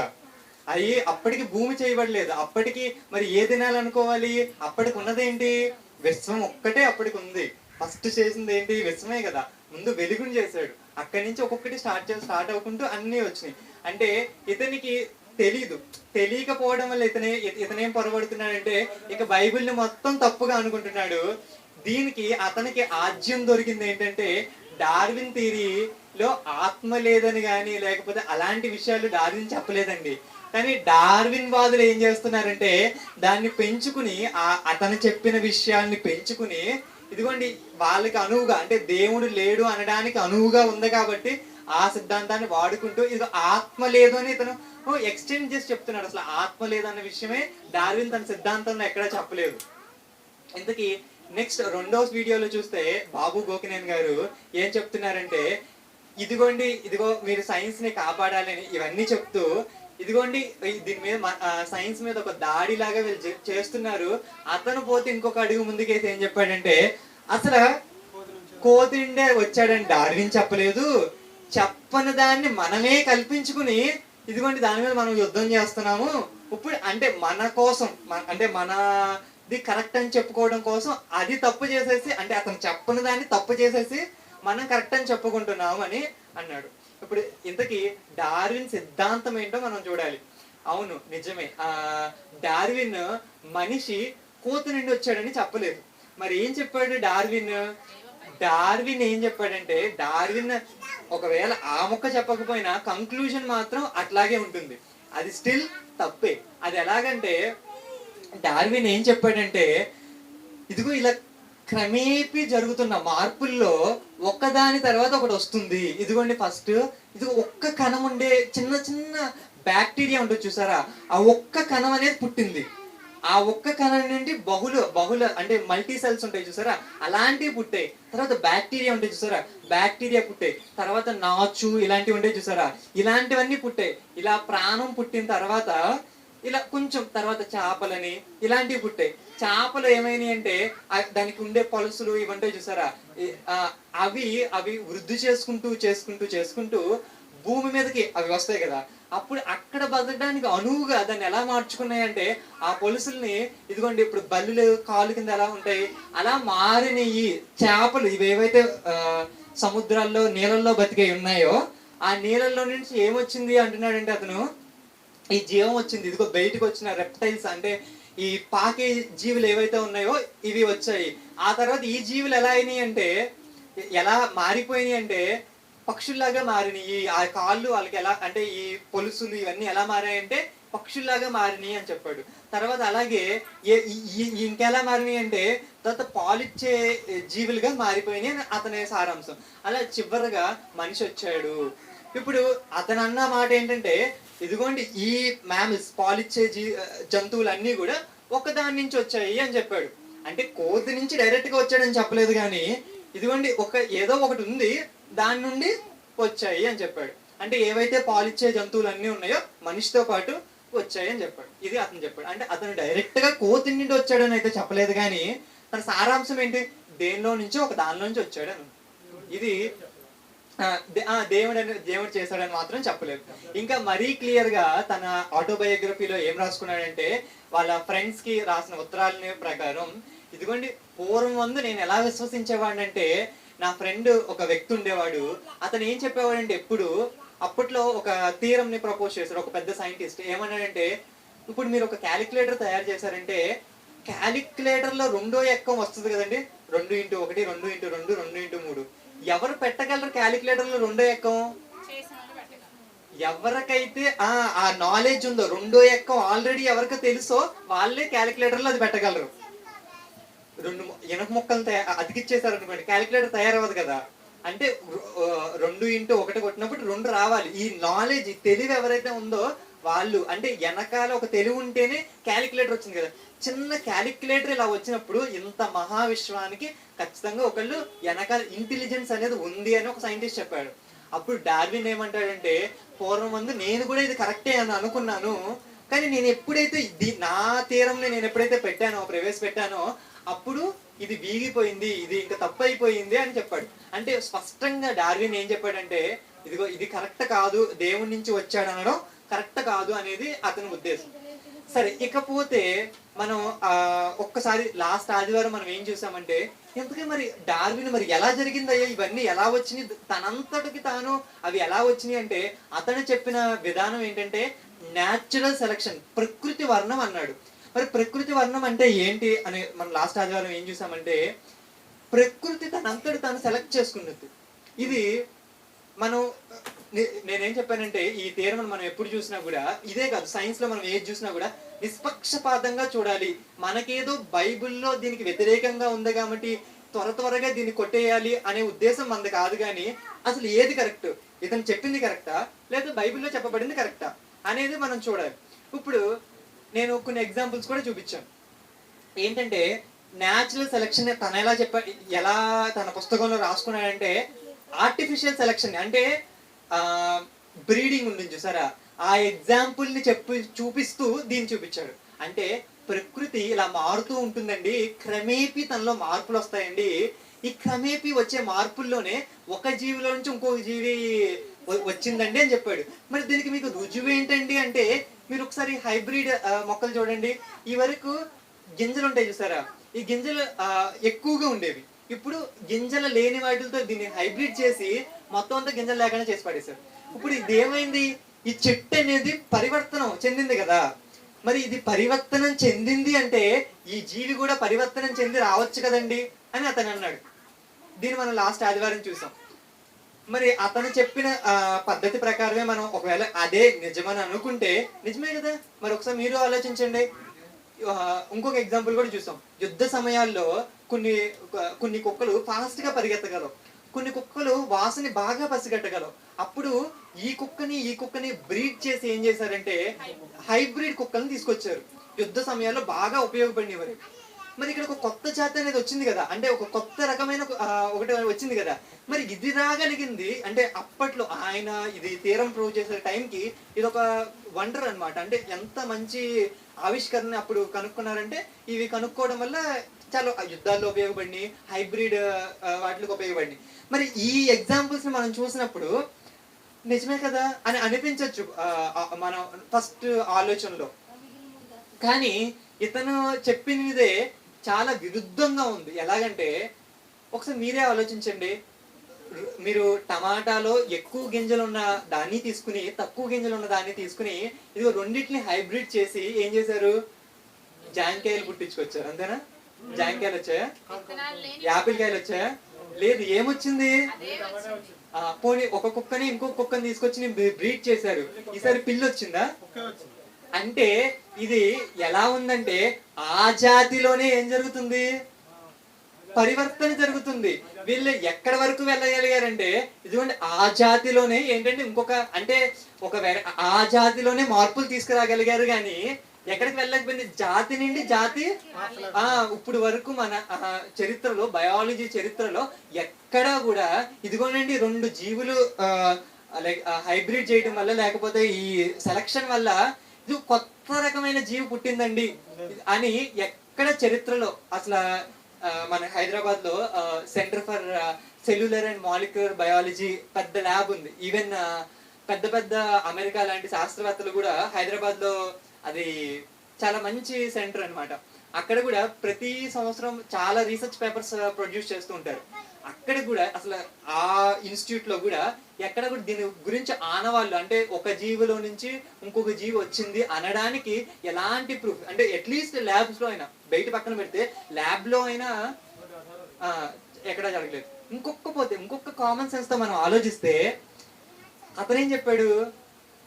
Speaker 1: అవి అప్పటికి భూమి చేయబడలేదు. అప్పటికి మరి ఏ దినాలు అనుకోవాలి? అప్పటికి ఉన్నదేంటి, విశ్వం ఒక్కటే అప్పటికి ఉంది. ఫస్ట్ చేసింది ఏంటి, విశ్వమే కదా. ముందు వెలుగుని చేశాడు, అక్కడి నుంచి ఒక్కొక్కటి స్టార్ట్ అవ్వకుంటూ అన్నీ వచ్చినాయి. అంటే ఇతనికి తెలియకపోవడం వల్ల ఇతనేం పొరబడుతున్నాడంటే, ఇక బైబిల్ని మొత్తం తప్పుగా అనుకుంటున్నాడు. దీనికి అతనికి ఆజ్యం దొరికింది ఏంటంటే, డార్విన్ థియరీలో ఆత్మ లేదని కానీ లేకపోతే అలాంటి విషయాలు డార్విన్ చెప్పలేదండి. కానీ డార్విన్ వాదులు ఏం చేస్తున్నారంటే, దాన్ని పెంచుకుని అతను చెప్పిన విషయాన్ని పెంచుకుని, ఇదిగోండి వాళ్ళకి అనువుగా, అంటే దేవుడు లేడు అనడానికి అనువుగా ఉంది కాబట్టి ఆ సిద్ధాంతాన్ని వాడుకుంటూ ఇది ఆత్మ లేదు అని ఇతను ఎక్స్టెండ్ చేసి చెప్తున్నాడు. అసలు ఆత్మ లేదన్న విషయమే డార్విన్ తన సిద్ధాంతంలో ఎక్కడా చెప్పలేదు. ఇంతకీ నెక్స్ట్ 2వ వీడియోలో చూస్తే బాబు గోకినేని గారు ఏం చెప్తున్నారంటే, ఇదిగో మీరు సైన్స్ ని కాపాడాలని ఇవన్నీ చెప్తూ, ఇదిగోండి దీని మీద సైన్స్ మీద ఒక దాడి లాగా వీళ్ళు చేస్తున్నారు. అతను పోతే ఇంకొక అడుగు ముందుకేసి ఏం చెప్పాడంటే, అసలు కోతిండే వచ్చాడని డార్విన్ చెప్పలేదు, చెప్పని దాన్ని మనమే కల్పించుకుని ఇదిగోండి దాని మీద మనం యుద్ధం చేస్తున్నాము. ఇప్పుడు అంటే మన కోసం, అంటే మనది కరెక్ట్ అని చెప్పుకోవడం కోసం అది తప్పు చేసేసి, అంటే అతను చెప్పని దాన్ని తప్పు చేసేసి మనం కరెక్ట్ అని చెప్పుకుంటున్నాము అని అన్నాడు. ఇప్పుడు ఇంతకీ డార్విన్ సిద్ధాంతం ఏంటో మనం చూడాలి. అవును, నిజమే. డార్విన్ మనిషి కోతి నుండి వచ్చాడని చెప్పలేదు. మరి ఏం చెప్పాడు డార్విన్? డార్విన్ ఏం చెప్పాడంటే, డార్విన్ ఒకవేళ ఆ మొక్క చెప్పకపోయినా కంక్లూజన్ మాత్రం అట్లాగే ఉంటుంది. అది స్టిల్ తప్పే. అది ఎలాగంటే, డార్విన్ ఏం చెప్పాడంటే, ఇదిగో ఇలా క్రమేపీ జరుగుతున్న మార్పుల్లో ఒక్కదాని తర్వాత ఒకటి వస్తుంది. ఇదిగోండి, ఫస్ట్ ఇది ఒక్క కణం ఉండే చిన్న చిన్న బ్యాక్టీరియా ఉంటుంది చూసారా, ఆ ఒక్క కణం అనేది పుట్టింది. ఆ ఒక్క కణం నుండి బహుళ అంటే మల్టీ సెల్స్ ఉంటాయి చూసారా, అలాంటివి పుట్టాయి. తర్వాత బ్యాక్టీరియా ఉంటాయి చూసారా, బ్యాక్టీరియా పుట్టాయి. తర్వాత నాచు ఇలాంటివి ఉంటాయి చూసారా, ఇలాంటివన్నీ పుట్టాయి. ఇలా ప్రాణం పుట్టిన తర్వాత ఇలా కొంచెం తర్వాత చేపలని ఇలాంటివి పుట్టాయి. చేపలు ఏమైనాయి అంటే దానికి ఉండే పలుసులు ఇవంటాయి చూసారా, అవి అవి వృద్ధి చేసుకుంటూ భూమి మీదకి అవి వస్తాయి కదా. అప్పుడు అక్కడ బతకడానికి అనువుగా దాన్ని ఎలా మార్చుకున్నాయంటే, ఆ పొలుసుల్ని ఇదిగోండి ఇప్పుడు బల్లులు కాలు కింద ఎలా ఉంటాయి అలా మారినవి చేపలు. ఇవేవైతే సముద్రాల్లో నీళ్ళల్లో బతికే ఉన్నాయో ఆ నీళ్ళల్లో నుంచి ఏమొచ్చింది అంటున్నాడంటే అతను, ఈ జీవం వచ్చింది. ఇదిగో బయటకు వచ్చిన రెప్టైల్స్ అంటే ఈ పాకే జీవులు ఏవైతే ఉన్నాయో ఇవి వచ్చాయి. ఆ తర్వాత ఈ జీవులు ఎలా అయినాయి అంటే, ఎలా మారిపోయినాయి అంటే పక్షుల్లాగా మారినాయి. ఆ కాళ్ళు వాళ్ళకి ఎలా అంటే ఈ పొలుసులు ఇవన్నీ ఎలా మారాయంటే పక్షుల్లాగా మారినాయి అని చెప్పాడు. తర్వాత అలాగే ఇంకెలా మారినాయి అంటే తర్వాత పాలిచ్చే జీవులుగా మారిపోయినాయి అని అతని సారాంశం. అలా చివరిగా మనిషి వచ్చాడు. ఇప్పుడు అతను అన్న మాట ఏంటంటే, ఇదిగోండి ఈ మ్యామిల్స్ పాలిచ్చే జంతువులన్నీ కూడా ఒకదాని నుంచి వచ్చాయి అని చెప్పాడు. అంటే కోతి నుంచి డైరెక్ట్ గా వచ్చాడని చెప్పలేదు, కానీ ఇదిగోండి ఏదో ఒకటి ఉంది దాని నుండి వచ్చాయి అని చెప్పాడు. అంటే ఏవైతే పాలిచ్చే జంతువులు అన్నీ ఉన్నాయో మనిషితో పాటు వచ్చాయి అని చెప్పాడు. ఇది అతను చెప్పాడు. అంటే అతను డైరెక్ట్ గా కోతి నుండి వచ్చాడని అయితే చెప్పలేదు, కానీ తన సారాంశం ఏంటి, దేనిలో నుంచి ఒక దానిలో నుంచి వచ్చాడు అని. ఇది దేవుడు చేశాడని మాత్రం చెప్పలేదు. ఇంకా మరీ క్లియర్ గా తన ఆటోబయోగ్రఫీలో ఏం రాసుకున్నాడంటే, వాళ్ళ ఫ్రెండ్స్ కి రాసిన ఉత్తరాల ప్రకారం, ఇదిగోండి పూర్వం ముందు నేను ఎలా విశ్వసించేవాడినంటే, నా ఫ్రెండ్ ఒక వ్యక్తి ఉండేవాడు. అతను ఏం చెప్పేవాడంటే, అప్పట్లో ఒక థియరం ని ప్రపోజ్ చేశాడు ఒక పెద్ద సైంటిస్ట్. ఏమన్నాడంటే, ఇప్పుడు మీరు ఒక క్యాలిక్యులేటర్ తయారు చేశారంటే క్యాలిక్యులేటర్ లో 2వ ఎక్కం వస్తుంది కదండి, 2x1 2x2 2x3. ఎవరు పెట్టగలరు క్యాలిక్యులేటర్ లో 2వ ఎక్కం? ఎవరికైతే ఆ నాలెడ్జ్ ఉందో 2వ ఎక్కం ఆల్రెడీ ఎవరికి తెలుసో వాళ్ళే క్యాలిక్యులేటర్ లో అది పెట్టగలరు. 2 ఇనప ముక్కలు అతికిచ్చేసారు అనుకోండి, క్యాలిక్యులేటర్ తయారవ్వదు కదా. అంటే 2x1 కొట్టినప్పుడు 2 రావాలి. ఈ నాలెడ్జ్, ఈ తెలివి ఎవరైతే ఉందో వాళ్ళు, అంటే వెనకాల ఒక తెలివి ఉంటేనే క్యాలిక్యులేటర్ వచ్చింది కదా. చిన్న క్యాలిక్యులేటర్ ఇలా వచ్చినప్పుడు ఇంత మహావిశ్వానికి ఖచ్చితంగా ఒకళ్ళు వెనకాల ఇంటెలిజెన్స్ అనేది ఉంది అని ఒక సైంటిస్ట్ చెప్పాడు. అప్పుడు డార్విన్ ఏమంటాడంటే, పూర్వం ముందు నేను కూడా ఇది కరెక్టే అని అనుకున్నాను, కానీ నేను ఎప్పుడైతే నా థియరంని నేను ఎప్పుడైతే ప్రవేశపెట్టానో అప్పుడు ఇది వీగిపోయింది, ఇది ఇంకా తప్పు అయిపోయింది అని చెప్పాడు. అంటే స్పష్టంగా డార్విన్ ఏం చెప్పాడంటే, ఇదిగో ఇది కరెక్ట్ కాదు, దేవుడి నుంచి వచ్చాడు అనడం కరెక్ట్ కాదు అనేది అతని ఉద్దేశం. సరే, ఇకపోతే మనం ఒక్కసారి లాస్ట్ ఆదివారం మనం ఏం చూసామంటే, ఎందుకే మరి డార్విన్ మరి ఎలా జరిగిందయ్యా, ఇవన్నీ ఎలా వచ్చినాయి, తనంతటికి తాను అవి ఎలా వచ్చినాయి అంటే, అతను చెప్పిన విధానం ఏంటంటే న్యాచురల్ సెలక్షన్, ప్రకృతి వర్ణం అన్నాడు. మరి ప్రకృతి వర్ణం అంటే ఏంటి అని మనం లాస్ట్ ఆదివారం ఏం చూసామంటే, ప్రకృతి తనంతటి తాను సెలెక్ట్ చేసుకున్నది. ఇది మనం నేనేం చెప్పానంటే, ఈ థియరీ మనం ఎప్పుడు చూసినా కూడా ఇదే కాదు, సైన్స్ లో మనం ఏది చూసినా కూడా నిష్పక్షపాతంగా చూడాలి. మనకేదో బైబిల్లో దీనికి వ్యతిరేకంగా ఉంది కాబట్టి త్వరగా దీన్ని కొట్టేయాలి అనే ఉద్దేశం మనది కాదు, కానీ అసలు ఏది కరెక్ట్, ఇతను చెప్పింది కరెక్టా లేదా బైబిల్లో చెప్పబడింది కరెక్టా అనేది మనం చూడాలి. ఇప్పుడు నేను కొన్ని ఎగ్జాంపుల్స్ కూడా చూపించాను. ఏంటంటే న్యాచురల్ సెలక్షన్ తన ఎలా తన పుస్తకంలో రాసుకున్నాడంటే, ఆర్టిఫిషియల్ సెలక్షన్ అంటే బ్రీడింగ్ ఉంటుంది చూసారా, ఆ ఎగ్జాంపుల్ ని చూపిస్తూ దీన్ని చూపించాడు. అంటే ప్రకృతి ఇలా మారుతూ ఉంటుందండి, క్రమేపీ తనలో మార్పులు వస్తాయండి. ఈ క్రమేపీ వచ్చే మార్పుల్లోనే ఒక జీవిలో నుంచి ఇంకొక జీవి వచ్చిందండి అని చెప్పాడు. మరి దీనికి మీకు రుజువు ఏంటండి అంటే, మీరు ఒకసారి హైబ్రిడ్ మొక్కలు చూడండి. ఈ వరకు గింజలు ఉంటాయి చూసారా, ఈ గింజలు ఎక్కువగా ఉండేవి. ఇప్పుడు గింజలు లేని వాటితో దీన్ని హైబ్రిడ్ చేసి మొత్తం అంతా గింజలు లేకుండా చేసి పడేశారు. ఇప్పుడు ఇది ఏమైంది, ఈ చెట్టు అనేది పరివర్తనం చెందింది కదా, మరి ఇది పరివర్తనం చెందింది అంటే ఈ జీవి కూడా పరివర్తనం చెంది రావచ్చు కదండి అని అతను అన్నాడు. దీన్ని మనం లాస్ట్ ఆదివారం చూసాం. మరి అతను చెప్పిన పద్ధతి ప్రకారమే మనం ఒకవేళ అదే నిజమని అనుకుంటే నిజమే కదా. మరి ఒకసారి మీరు ఆలోచించండి. ఇంకొక ఎగ్జాంపుల్ కూడా చూసాం. యుద్ధ సమయాల్లో కొన్ని కుక్కలు ఫాస్ట్ గా పరిగెత్తగలవు, కొన్ని కుక్కలు వాసన బాగా పసిగట్టగలవు. అప్పుడు ఈ కుక్కని బ్రీడ్ చేసి ఏం చేశారంటే హైబ్రిడ్ కుక్కల్ని తీసుకొచ్చారు. యుద్ధ సమయాల్లో బాగా ఉపయోగపడినవారు. మరి ఇక్కడ ఒక కొత్త జాతి అనేది వచ్చింది కదా, అంటే ఒక కొత్త రకమైన ఒకటి వచ్చింది కదా. మరి ఇది రాగలిగింది అంటే అప్పట్లో ఆయన ఇది తీరం ప్రూవ్ చేసే టైంకి ఇది ఒక వండర్ అన్నమాట. అంటే ఎంత మంచి ఆవిష్కరణ అప్పుడు కనుక్కున్నారంటే ఇవి కనుక్కోవడం వల్ల చాలా యుద్ధాల్లో ఉపయోగపడి హైబ్రిడ్ వాటికి ఉపయోగపడి. మరి ఈ ఎగ్జాంపుల్స్ మనం చూసినప్పుడు నిజమే కదా అని అనిపించవచ్చు మనం ఫస్ట్ ఆలోచనలో. కానీ ఇతను చెప్పినదే చాలా విరుద్ధంగా ఉంది. ఎలాగంటే ఒకసారి మీరే ఆలోచించండి. మీరు టమాటాలో ఎక్కువ గింజలు ఉన్న దాన్ని తీసుకుని తక్కువ గింజలు ఉన్న దాన్ని తీసుకుని ఇదిగో రెండింటిని హైబ్రిడ్ చేసి ఏం చేశారు, జాంకాయలు పుట్టించుకొచ్చారు. అంతేనా? జాంకాయలు వచ్చాయా? యాపిల్ కాయలు వచ్చాయా? లేదు. ఏమొచ్చింది? పోనీ ఒక కుక్కని ఇంకొక కుక్కని తీసుకొచ్చి బ్రీడ్ చేశారు. ఈసారి పిల్లి వచ్చిందా? అంటే ఇది ఎలా ఉందంటే ఆ జాతిలోనే ఏం జరుగుతుంది, పరివర్తన జరుగుతుంది. వీళ్ళు ఎక్కడి వరకు వెళ్ళగలిగారంటే ఇదిగోండి ఆ జాతిలోనే ఏంటంటే ఇంకొక అంటే ఒక ఆ జాతిలోనే మార్పులు తీసుకురాగలిగారు. కానీ ఎక్కడికి వెళ్ళకపోయింది, జాతి నుండి జాతి. ఇప్పుడు వరకు మన చరిత్రలో, బయాలజీ చరిత్రలో ఎక్కడా కూడా ఇదిగోనండి రెండు జీవులు లైక్ హైబ్రిడ్ చేయడం వల్ల లేకపోతే ఈ సెలక్షన్ వల్ల ఇది కొత్త రకమైన జీవి పుట్టిందండి అని ఎక్కడ చరిత్రలో అసలు మన హైదరాబాద్ లో centre for cellular and molecular biology పెద్ద ల్యాబ్ ఉంది. ఈవెన్ పెద్ద పెద్ద అమెరికా లాంటి శాస్త్రవేత్తలు కూడా హైదరాబాద్ లో అది చాలా మంచి సెంటర్ అన్నమాట. అక్కడ కూడా ప్రతి సంవత్సరం చాలా రీసెర్చ్ పేపర్స్ ప్రొడ్యూస్ చేస్తూ ఉంటారు. అక్కడ కూడా అసలు ఆ ఇన్స్టిట్యూట్ లో కూడా ఎక్కడ కూడా దీని గురించి ఆనవాళ్ళు అంటే ఒక జీవిలో నుంచి ఇంకొక జీవి వచ్చింది అనడానికి ఎలాంటి ప్రూఫ్ అంటే అట్లీస్ట్ ల్యాబ్స్ లో అయినా, బయట పక్కన పెడితే ల్యాబ్ లో అయినా ఎక్కడా జరగలేదు. ఇంకొక కామన్ సెన్స్ తో మనం ఆలోచిస్తే అతనేం చెప్పాడు,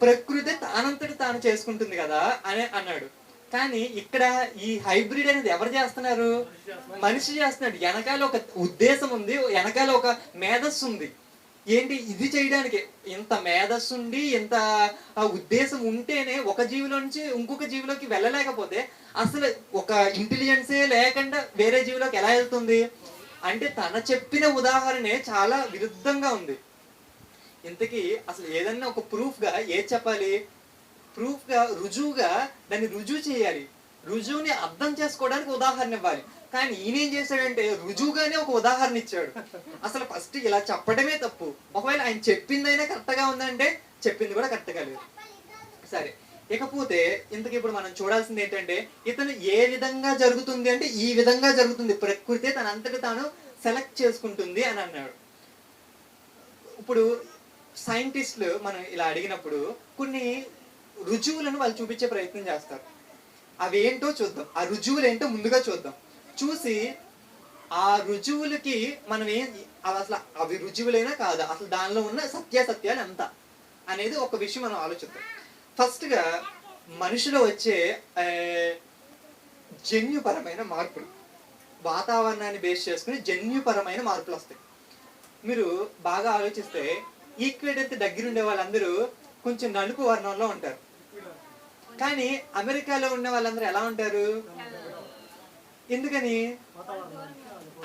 Speaker 1: ప్రకృతి తానంతటి తాను చేసుకుంటుంది కదా అని అన్నాడు. కానీ ఇక్కడ ఈ హైబ్రిడ్ అనేది ఎవరు చేస్తున్నారు, మనిషి చేస్తున్నాడు. వెనకాల ఒక ఉద్దేశం ఉంది, వెనకాల ఒక మేధస్సు ఉంది. ఏంటి ఇది చేయడానికి? ఇంత మేధస్సు ఉండి ఇంత ఉద్దేశం ఉంటేనే ఒక జీవిలో నుంచి ఇంకొక జీవిలోకి వెళ్ళలేకపోతే అసలు ఒక ఇంటెలిజెన్సే లేకుండా వేరే జీవిలోకి ఎలా వెళ్తుంది అంటే తన చెప్పిన ఉదాహరణే చాలా విరుద్ధంగా ఉంది. ఇంతకీ అసలు ఏదన్నా ఒక ప్రూఫ్ గా ఏది చెప్పాలి, ప్రూఫ్ గా రుజువుగా దాన్ని రుజువు చేయాలి, రుజువుని అర్థం చేసుకోవడానికి ఉదాహరణ ఇవ్వాలి. కానీ ఈయన ఏం చేశాడంటే రుజువుగానే ఒక ఉదాహరణ ఇచ్చాడు. అసలు ఫస్ట్ ఇలా చెప్పడమే తప్పు. ఒకవేళ ఆయన చెప్పిందైనా కరెక్ట్ గా ఉందంటే చెప్పింది కూడా కరెక్ట్ గా లేదు. సరే, ఇకపోతే ఇంతకు ఇప్పుడు మనం చూడాల్సింది ఏంటంటే ఇతను ఏ విధంగా జరుగుతుంది అంటే ఈ విధంగా జరుగుతుంది, ప్రకృతి తన అంతటి తాను సెలెక్ట్ చేసుకుంటుంది అని అన్నాడు. ఇప్పుడు సైంటిస్టులు మనం ఇలా అడిగినప్పుడు కొన్ని రుజువులను వాళ్ళు చూపించే ప్రయత్నం చేస్తారు. అవి ఏంటో చూద్దాం, ఆ రుజువులు ఏంటో ముందుగా చూద్దాం. చూసి ఆ రుజువులకి మనం అసలు అవి రుజువులైనా కాదా, అసలు దానిలో ఉన్న సత్యాసత్యాలు ఎంత అనేది ఒక విషయం మనం ఆలోచిద్దాం. ఫస్ట్ గా మనిషిలో వచ్చే జన్యుపరమైన మార్పులు, వాతావరణాన్ని బేస్ చేసుకుని జన్యుపరమైన మార్పులు వస్తాయి. మీరు బాగా ఆలోచిస్తే ఈక్వేటర్కి దగ్గరుండే వాళ్ళందరూ కొంచెం నలుపు వర్ణంలో ఉంటారు. కానీ అమెరికాలో ఉన్న వాళ్ళందరూ ఎలా ఉంటారు? ఎందుకని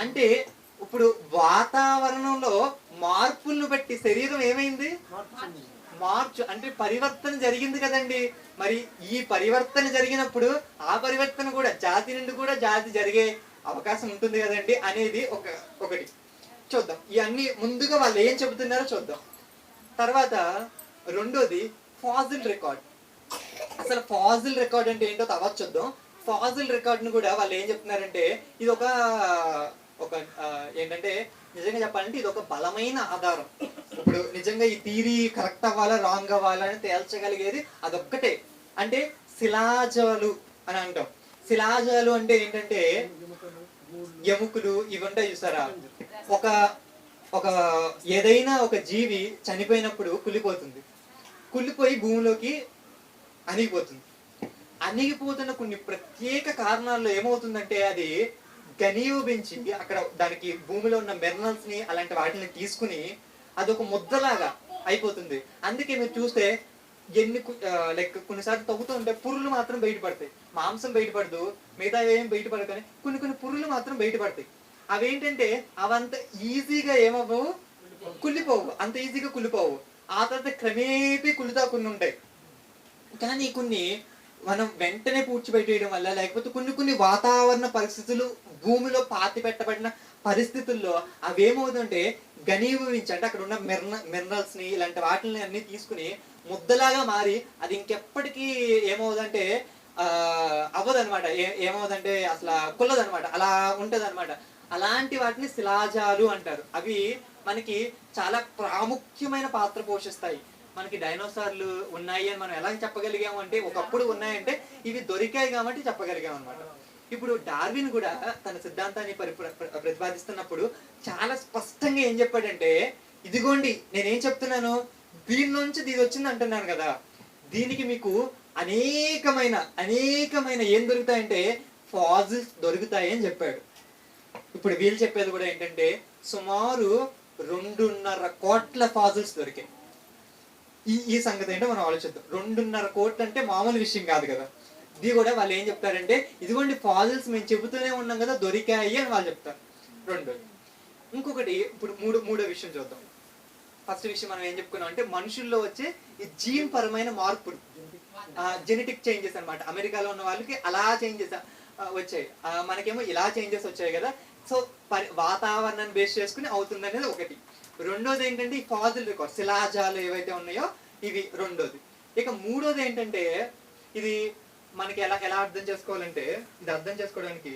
Speaker 1: అంటే ఇప్పుడు వాతావరణంలో మార్పులను బట్టి శరీరం ఏమైంది, మార్చు అంటే పరివర్తన జరిగింది కదండి. మరి ఈ పరివర్తన జరిగినప్పుడు ఆ పరివర్తన కూడా జాతి నుండి కూడా జాతి జరిగే అవకాశం ఉంటుంది కదండి అనేది ఒకటి చూద్దాం. ఇవన్నీ ముందుగా వాళ్ళు ఏం చెబుతున్నారో చూద్దాం. తర్వాత రెండోది ఫాజిల్ రికార్డ్. అసలు ఫాజిల్ రికార్డ్ అంటే ఏంటో తర్వాత చూద్దాం. ఫాజిల్ రికార్డ్ను కూడా వాళ్ళు ఏం చెప్తున్నారంటే ఇది ఒక ఏంటంటే నిజంగా చెప్పాలంటే ఇది ఒక బలమైన ఆధారం. ఇప్పుడు నిజంగా ఈ థీరీ కరెక్ట్ అవ్వాలా రాంగ్ అవ్వాలా అని తేల్చగలిగేది అదొక్కటే. అంటే శిలాజాలు అని అంటాం. శిలాజాలు అంటే ఏంటంటే ఎముకలు ఇవి ఉంటాయి చూసారా. ఒక ఒక ఏదైనా ఒక జీవి చనిపోయినప్పుడు కుళ్ళిపోతుంది, కుళ్ళిపోయి భూమిలోకి అణిగిపోతుంది. అణిగిపోతున్న కొన్ని ప్రత్యేక కారణాల్లో ఏమవుతుందంటే అది ఘనీభవించి అక్కడ దానికి భూమిలో ఉన్న మినరల్స్ ని అలాంటి వాటిని తీసుకుని అదొక ముద్దలాగా అయిపోతుంది. అందుకే మీరు చూస్తే లైక్ కొన్నిసార్లు తవ్వుతూ ఉంటే పుర్రులు మాత్రం బయటపడతాయి, మాంసం బయటపడదు, మిగతా ఏం బయటపడదు, కానీ కొన్ని పుర్రులు మాత్రం బయటపడతాయి. అవేంటంటే అవంత ఈజీగా ఏమవ్వవు, కుళ్ళిపోవు, అంత ఈజీగా కుళ్ళిపోవు. ఆ తర్వాత క్రమేపీ కుళ్ళుతా కొన్ని ఉంటాయి. కానీ కొన్ని మనం వెంటనే పూడ్చిపెట్టేయడం వల్ల, లేకపోతే కొన్ని వాతావరణ పరిస్థితులు భూమిలో పాతి పెట్టబడిన పరిస్థితుల్లో అవేమవుతుందంటే ఘనీభవించి, అంటే అక్కడ ఉన్న మినరల్స్ ని ఇలాంటి వాటిని అన్ని తీసుకుని ముద్దలాగా మారి అది ఇంకెప్పటికీ ఏమవుదంటే అవ్వదనమాట. ఏమవుదంటే అసలు కుల్లదనమాట, అలా ఉంటదన్నమాట. అలాంటి వాటిని శిలాజాలు అంటారు. అవి మనకి చాలా ప్రాముఖ్యమైన పాత్ర పోషిస్తాయి. మనకి డైనోసార్లు ఉన్నాయి అని మనం ఎలా చెప్పగలిగాము అంటే, ఒకప్పుడు ఉన్నాయంటే ఇవి దొరికాయి కాబట్టి చెప్పగలిగాం అనమాట. ఇప్పుడు డార్విన్ కూడా తన సిద్ధాంతాన్ని ప్రతిపాదిస్తున్నప్పుడు చాలా స్పష్టంగా ఏం చెప్పాడంటే, ఇదిగోండి నేనేం చెప్తున్నాను, దీని నుంచి ఇది వచ్చింది అంటున్నాను కదా, దీనికి మీకు అనేకమైన ఏం దొరుకుతాయంటే ఫాజిల్స్ దొరుకుతాయి అని చెప్పాడు. ఇప్పుడు వీళ్ళు చెప్పేది కూడా ఏంటంటే సుమారు 2.5 కోట్ల ఫాజిల్స్ దొరికాయి. ఈ సంగతి ఏంటో మనం ఆలోచిద్దాం. 2.5 కోట్లు అంటే మామూలు విషయం కాదు కదా. ఇది కూడా వాళ్ళు ఏం చెప్తారంటే, ఇదిగోండి ఫాజిల్స్ మేము చెబుతూనే ఉన్నాం కదా దొరికాయి అని వాళ్ళు చెప్తారు. రెండోది. ఇంకొకటి ఇప్పుడు మూడో విషయం చూద్దాం. ఫస్ట్ విషయం మనం ఏం చెప్పుకున్నాం అంటే మనుషుల్లో వచ్చే ఈ జీన్ పరమైన మార్పులు, జెనెటిక్ చేంజెస్ అనమాట. అమెరికాలో ఉన్న వాళ్ళకి అలా చేంజెస్ వచ్చాయి, మనకేమో ఇలా చేంజెస్ వచ్చాయి కదా. సో వాతావరణాన్ని బేస్ చేసుకుని అవుతుంది అనేది ఒకటి. రెండోది ఏంటంటే ఈ ఫాజిల్ రికార్డ్, శిలాజాలు ఏవైతే ఉన్నాయో ఇవి రెండోది. ఇక మూడోది ఏంటంటే, ఇది మనకి ఎలా అర్థం చేసుకోవాలంటే, ఇది అర్థం చేసుకోవడానికి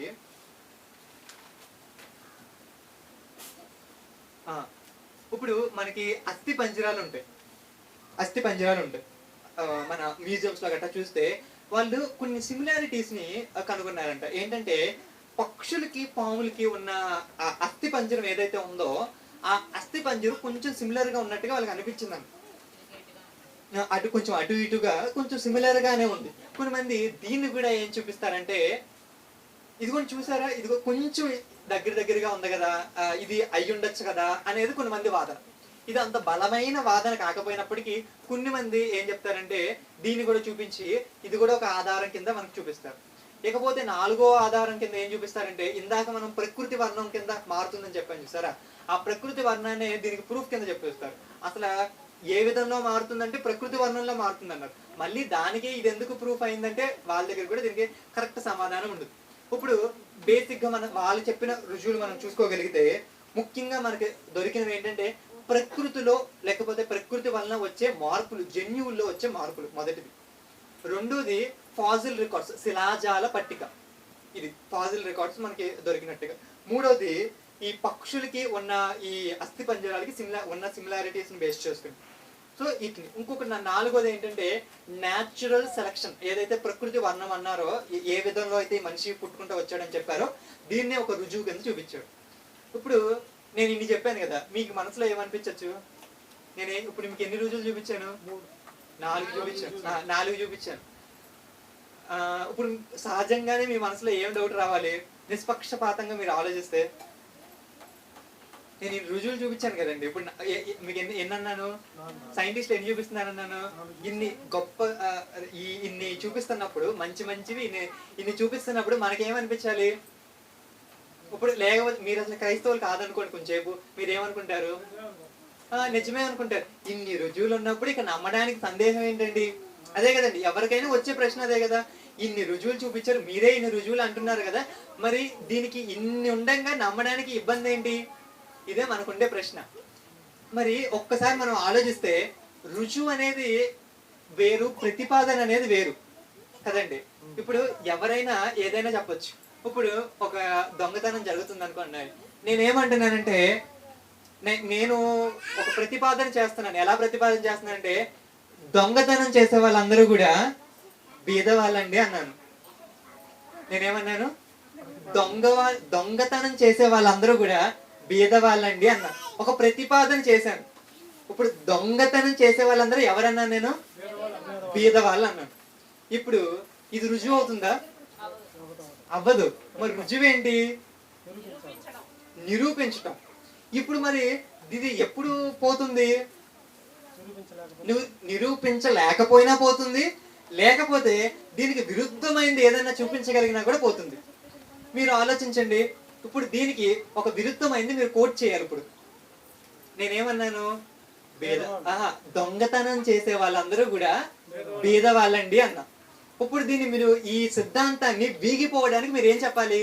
Speaker 1: ఇప్పుడు మనకి అస్థి పంజరాలు ఉంటాయి. మన మ్యూజియంస్ లో గట్రా చూస్తే వాళ్ళు కొన్ని సిమిలారిటీస్ ని కనుగొన్నారంట. ఏంటంటే పక్షులకి పాములకి ఉన్న అస్థి పంజరం ఏదైతే ఉందో ఆ అస్థి పంజరం కొంచెం సిమిలర్ గా ఉన్నట్టుగా వాళ్ళకి అనిపించిందంట. అటు ఇటుగా కొంచెం సిమిలర్ గానే ఉంది. కొంతమంది దీన్ని కూడా ఏం చూపిస్తారంటే, ఇదిగో చూసారా, ఇదిగో కొంచెం దగ్గరగా ఉంది కదా, ఇది అయ్యి ఉండొచ్చు కదా అనేది కొంతమంది వాదన. ఇది అంత బలమైన వాదన కాకపోయినప్పటికీ కొన్ని మంది ఏం చెప్తారంటే దీన్ని కూడా చూపించి ఇది కూడా ఒక ఆధారం కింద మనకు చూపిస్తారు. ఇకపోతే నాలుగో ఆధారం కింద ఏం చూపిస్తారంటే, ఇందాక మనం ప్రకృతి వర్ణం కింద మారుతుందని చెప్పాను చూసారా, ఆ ప్రకృతి వర్ణాన్ని దీనికి ప్రూఫ్ కింద చెప్పేస్తారు. అసలు ఏ విధంలో మారుతుందంటే ప్రకృతి వర్ణంలో మారుతుంది అన్నారు. మళ్ళీ దానికి ఇది ఎందుకు ప్రూఫ్ అయిందంటే వాళ్ళ దగ్గర కూడా దీనికి కరెక్ట్ సమాధానం ఉండదు. ఇప్పుడు బేసిక్ గా వాళ్ళు చెప్పిన రుజువులు మనం చూసుకోగలిగితే ముఖ్యంగా మనకి దొరికినవి ఏంటంటే ప్రకృతిలో లేకపోతే ప్రకృతి వలన వచ్చే మార్పులు, జన్యువుల్లో వచ్చే మార్పులు మొదటిది. రెండోది ఫాజిల్ రికార్డ్స్, శిలాజాల పట్టిక, ఇది ఫాజిల్ రికార్డ్స్ మనకి దొరికినట్టుగా. మూడోది ఈ పక్షులకి ఉన్న ఈ అస్థి పంజరాలకి ఉన్న సిమిలారిటీస్ ని బేస్ చేసుకుని. సో ఇట్లా ఇంకొకటి నాలుగోది ఏంటంటే న్యాచురల్ సెలక్షన్, ఏదైతే ప్రకృతి వర్ణం అన్నారో, ఏ విధంలో అయితే మనిషి పుట్టుకుంటూ వచ్చాడని చెప్పారో దీన్నే ఒక రుజువు కింద చూపించాడు. ఇప్పుడు నేను ఇన్ని చెప్పాను కదా, మీకు మనసులో ఏమనిపించచ్చు? ఇప్పుడు మీకు ఎన్ని రుజువులు చూపించాను? 4 చూపించాను. ఇప్పుడు సహజంగానే మీ మనసులో ఏం డౌట్ రావాలి? నిష్పక్షపాతంగా మీరు ఆలోచిస్తే నేను ఈ రుజువులు చూపించాను కదండి. ఇప్పుడు మీకు ఎన్ని అన్నాను? సైంటిస్టులు ఎన్ని చూపిస్తున్నారన్నాను? ఇన్ని చూపిస్తున్నప్పుడు మంచివి ఇన్ని చూపిస్తున్నప్పుడు మనకేమనిపించాలి? ఇప్పుడు లేకపోతే మీరు అసలు క్రైస్తవులు కాదనుకోండి, కొంచెంసేపు మీరు ఏమనుకుంటారు? నిజమే అనుకుంటారు. ఇన్ని రుజువులు ఉన్నప్పుడు ఇక నమ్మడానికి సందేహం ఏంటండి? అదే కదండి, ఎవరికైనా వచ్చే ప్రశ్న అదే కదా. ఇన్ని రుజువులు చూపించారు, మీరే ఇన్ని రుజువులు అంటున్నారు కదా, మరి దీనికి ఇన్ని ఉండగా నమ్మడానికి ఇబ్బంది ఏంటి? ఇదే మనకుండే ప్రశ్న. మరి ఒక్కసారి మనం ఆలోచిస్తే రుజువు అనేది వేరు, ప్రతిపాదన అనేది వేరు కదండి. ఇప్పుడు ఎవరైనా ఏదైనా చెప్పొచ్చు. ఇప్పుడు ఒక దొంగతనం జరుగుతుంది అనుకోండి, నేనేమంటున్నానంటే నేను ఒక ప్రతిపాదన చేస్తున్నాను. ఎలా ప్రతిపాదన చేస్తున్నానంటే దొంగతనం చేసే వాళ్ళందరూ కూడా బీద వాళ్ళండి అన్నాను. నేనేమన్నాను? దొంగతనం చేసే వాళ్ళందరూ కూడా బీద వాళ్ళండి అన్నా. ఒక ప్రతిపాదన చేశాను. ఇప్పుడు దొంగతనం చేసే వాళ్ళందరూ ఎవరన్నాను? నేను బీద వాళ్ళు అన్నాను. ఇప్పుడు ఇది రుజువు అవుతుందా? అవ్వదు. మరి రుజువు ఏంటి? నిరూపించటం. ఇప్పుడు మరి ఇది ఎప్పుడు పోతుంది? నువ్వు నిరూపించలేకపోయినా పోతుంది, లేకపోతే దీనికి విరుద్ధమైంది ఏదైనా చూపించగలిగినా కూడా పోతుంది. మీరు ఆలోచించండి. ఇప్పుడు దీనికి ఒక విరుద్ధమైంది మీరు కోట్ చేయాలి. ఇప్పుడు నేనేమన్నాను? దొంగతనం చేసే వాళ్ళందరూ కూడా బీద వాళ్ళండి అన్నా. ఇప్పుడు దీన్ని మీరు ఈ సిద్ధాంతాన్ని వీగిపోవడానికి మీరు ఏం చెప్పాలి?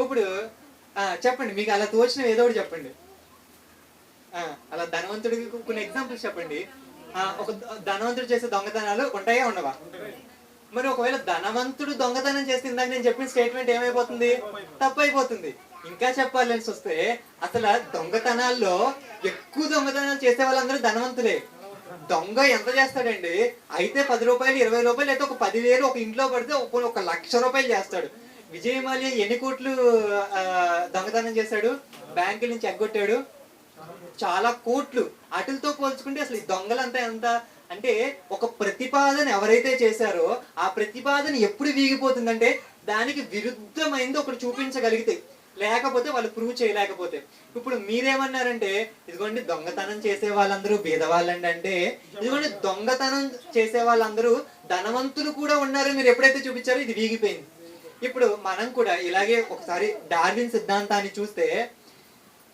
Speaker 1: ఇప్పుడు చెప్పండి, మీకు అలా తోచిన ఏదో ఒకటి చెప్పండి. అలా ధనవంతుడికి కొన్ని ఎగ్జాంపుల్స్ చెప్పండి. ఒక ధనవంతుడు చేసే దొంగతనాలు ఉంటాయా ఉండవా? మరి ఒకవేళ ధనవంతుడు దొంగతనం చేస్తే ఇందాక నేను చెప్పిన స్టేట్మెంట్ ఏమైపోతుంది? తప్పు అయిపోతుంది. ఇంకా చెప్పాలని వస్తే అసలు దొంగతనాల్లో ఎక్కువ దొంగతనాలు చేసే వాళ్ళందరూ ధనవంతులే. దొంగ ఎంత చేస్తాడండి? అయితే 10 రూపాయలు, 20 రూపాయలు, అయితే ఒక 10,000 ఒక ఇంట్లో పడితే ఒక 1,00,000 రూపాయలు చేస్తాడు. విజయ్ మాల్యా ఎన్ని కోట్లు దొంగతనం చేశాడు? బ్యాంకుల నుంచి ఎగ్గొట్టాడు చాలా కోట్లు. వాటితో పోల్చుకుంటే అసలు ఈ దొంగలంతా ఎంత అంటే, ఒక ప్రతిపాదన ఎవరైతే చేశారో ఆ ప్రతిపాదన ఎప్పుడు వీగిపోతుందంటే దానికి విరుద్ధమైంది ఒకటి చూపించగలిగితే, లేకపోతే వాళ్ళు ప్రూవ్ చేయలేకపోతే. ఇప్పుడు మీరేమన్నారంటే ఇదిగోండి దొంగతనం చేసే వాళ్ళందరూ బీదవాళ్ళండి అంటే, ఇదిగోండి దొంగతనం చేసే వాళ్ళందరూ ధనవంతులు కూడా ఉన్నారు మీరు ఎప్పుడైతే చూపించారో ఇది వీగిపోయింది. ఇప్పుడు మనం కూడా ఇలాగే ఒకసారి డార్విన్ సిద్ధాంతాన్ని చూస్తే,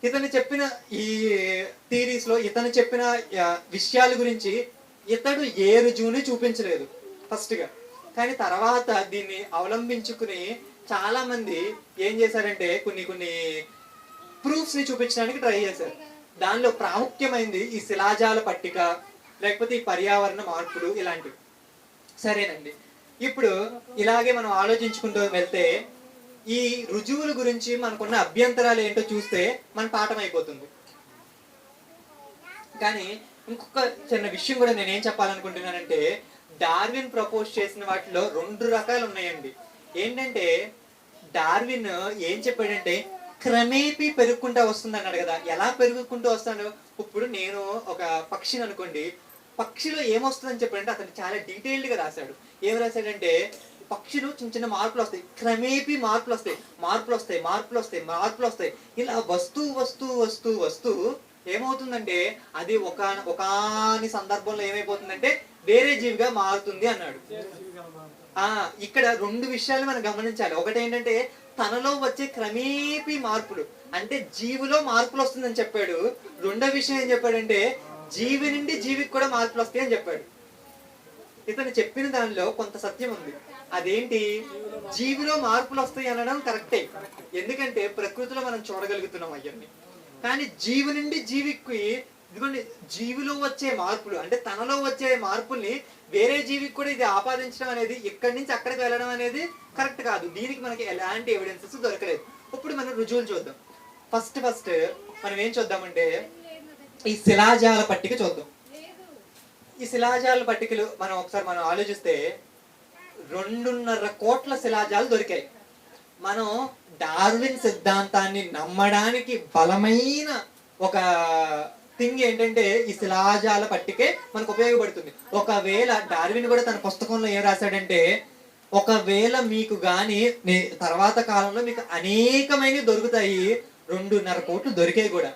Speaker 1: ఇతను చెప్పిన ఈ థీరీస్ లో ఇతను చెప్పిన విషయాల గురించి ఇతడు ఏ రుజువుని చూపించలేదు ఫస్ట్ గా. కానీ తర్వాత దీన్ని అవలంబించుకుని చాలా మంది ఏం చేశారంటే కొన్ని ప్రూఫ్స్ ని చూపించడానికి ట్రై చేశారు. దానిలో ప్రాముఖ్యమైనది ఈ శిలాజాల పట్టిక, లేకపోతే ఈ పర్యావరణ మార్పులు ఇలాంటివి. సరేనండి. ఇప్పుడు ఇలాగే మనం ఆలోచించుకుంటూ వెళ్తే ఈ రుజువుల గురించి మనకున్న అభ్యంతరాలు ఏంటో చూస్తే మన పాఠం అయిపోతుంది. కానీ ఇంకొక చిన్న విషయం కూడా నేనేం చెప్పాలనుకుంటున్నానంటే, డార్విన్ ప్రపోజ్ చేసిన వాటిలో 2 రకాలు ఉన్నాయండి. ఏంటంటే డార్విన్ ఏం చెప్పాడంటే క్రమేపీ పెరుగుకుంటూ వస్తుంది అన్నాడు కదా. ఎలా పెరుగుకుంటూ వస్తాడు? ఇప్పుడు నేను ఒక పక్షిని అనుకోండి, పక్షిలో ఏమొస్తుందని చెప్పాడంటే అతను చాలా డీటెయిల్డ్ గా రాశాడు. ఏం రాశాడంటే పక్షులు చిన్న చిన్న మార్పులు వస్తాయి, క్రమేపీ మార్పులు వస్తాయి. ఇలా వస్తూ ఏమవుతుందంటే అది ఒకాని సందర్భంలో ఏమైపోతుందంటే వేరే జీవిగా మారుతుంది అన్నాడు. ఇక్కడ 2 విషయాలు మనం గమనించాలి. ఒకటి ఏంటంటే తనలో వచ్చే క్రమేపీ మార్పులు, అంటే జీవిలో మార్పులు వస్తుందని చెప్పాడు. రెండో విషయం ఏం చెప్పాడంటే జీవి నుండి జీవికి కూడా మార్పులు వస్తాయి అని చెప్పాడు. ఇతను చెప్పిన దానిలో కొంత సత్యం ఉంది. అదేంటి? జీవిలో మార్పులు వస్తాయి అనడం కరెక్టే, ఎందుకంటే ప్రకృతిలో మనం చూడగలుగుతున్నాం అవన్నీ. కానీ జీవి నుండి జీవికి, ఇదిగోండి జీవిలో వచ్చే మార్పులు అంటే తనలో వచ్చే మార్పుల్ని వేరే జీవికి కూడా ఇది ఆపాదించడం అనేది, ఇక్కడి నుంచి అక్కడికి వెళ్ళడం అనేది కరెక్ట్ కాదు. దీనికి మనకి ఎలాంటి ఎవిడెన్సెస్ దొరకలేదు. ఇప్పుడు మనం రుజువులు చూద్దాం. ఫస్ట్ మనం ఏం చూద్దామంటే ఈ శిలాజాల పట్టిక చూద్దాం. ఈ శిలాజాల పట్టికలు మనం ఆలోచిస్తే 2.5 కోట్ల శిలాజాలు దొరికాయి. మనం డార్విన్ సిద్ధాంతాన్ని నమ్మడానికి బలమైన ఒక థింగ్ ఏంటంటే ఈ శిలాజాల పట్టికే మనకు ఉపయోగపడుతుంది. ఒకవేళ డార్విన్ కూడా తన పుస్తకంలో ఏం రాశాడంటే, ఒకవేళ మీకు గాని తర్వాత కాలంలో మీకు అనేకమైనవి దొరుకుతాయి, 2.5 కోట్లు దొరికాయి కూడా,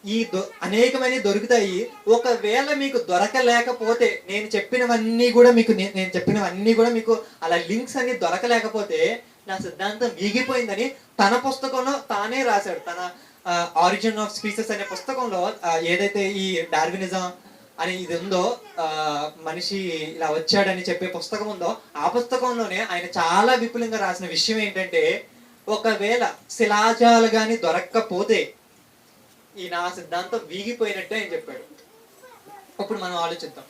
Speaker 1: ఈ అనేకమైనవి దొరుకుతాయి. ఒకవేళ మీకు దొరకలేకపోతే నేను చెప్పినవన్నీ కూడా మీకు అలా లింక్స్ అన్ని దొరకలేకపోతే నా సిద్ధాంతం వీగిపోయిందని తన పుస్తకంలో తానే రాశాడు. తన ఆరిజిన్ ఆఫ్ స్పీసెస్ అనే పుస్తకంలో ఏదైతే ఈ డార్వినిజం అని ఇది ఉందో, మనిషి ఇలా వచ్చాడని చెప్పే పుస్తకం ఉందో, ఆ పుస్తకంలోనే ఆయన చాలా విపులంగా రాసిన విషయం ఏంటంటే, ఒకవేళ శిలాజాలు గాని దొరక్కపోతే ఈ నా సిద్ధాంతం వీగిపోయినట్టే అని చెప్పాడు. అప్పుడు మనం ఆలోచిద్దాం.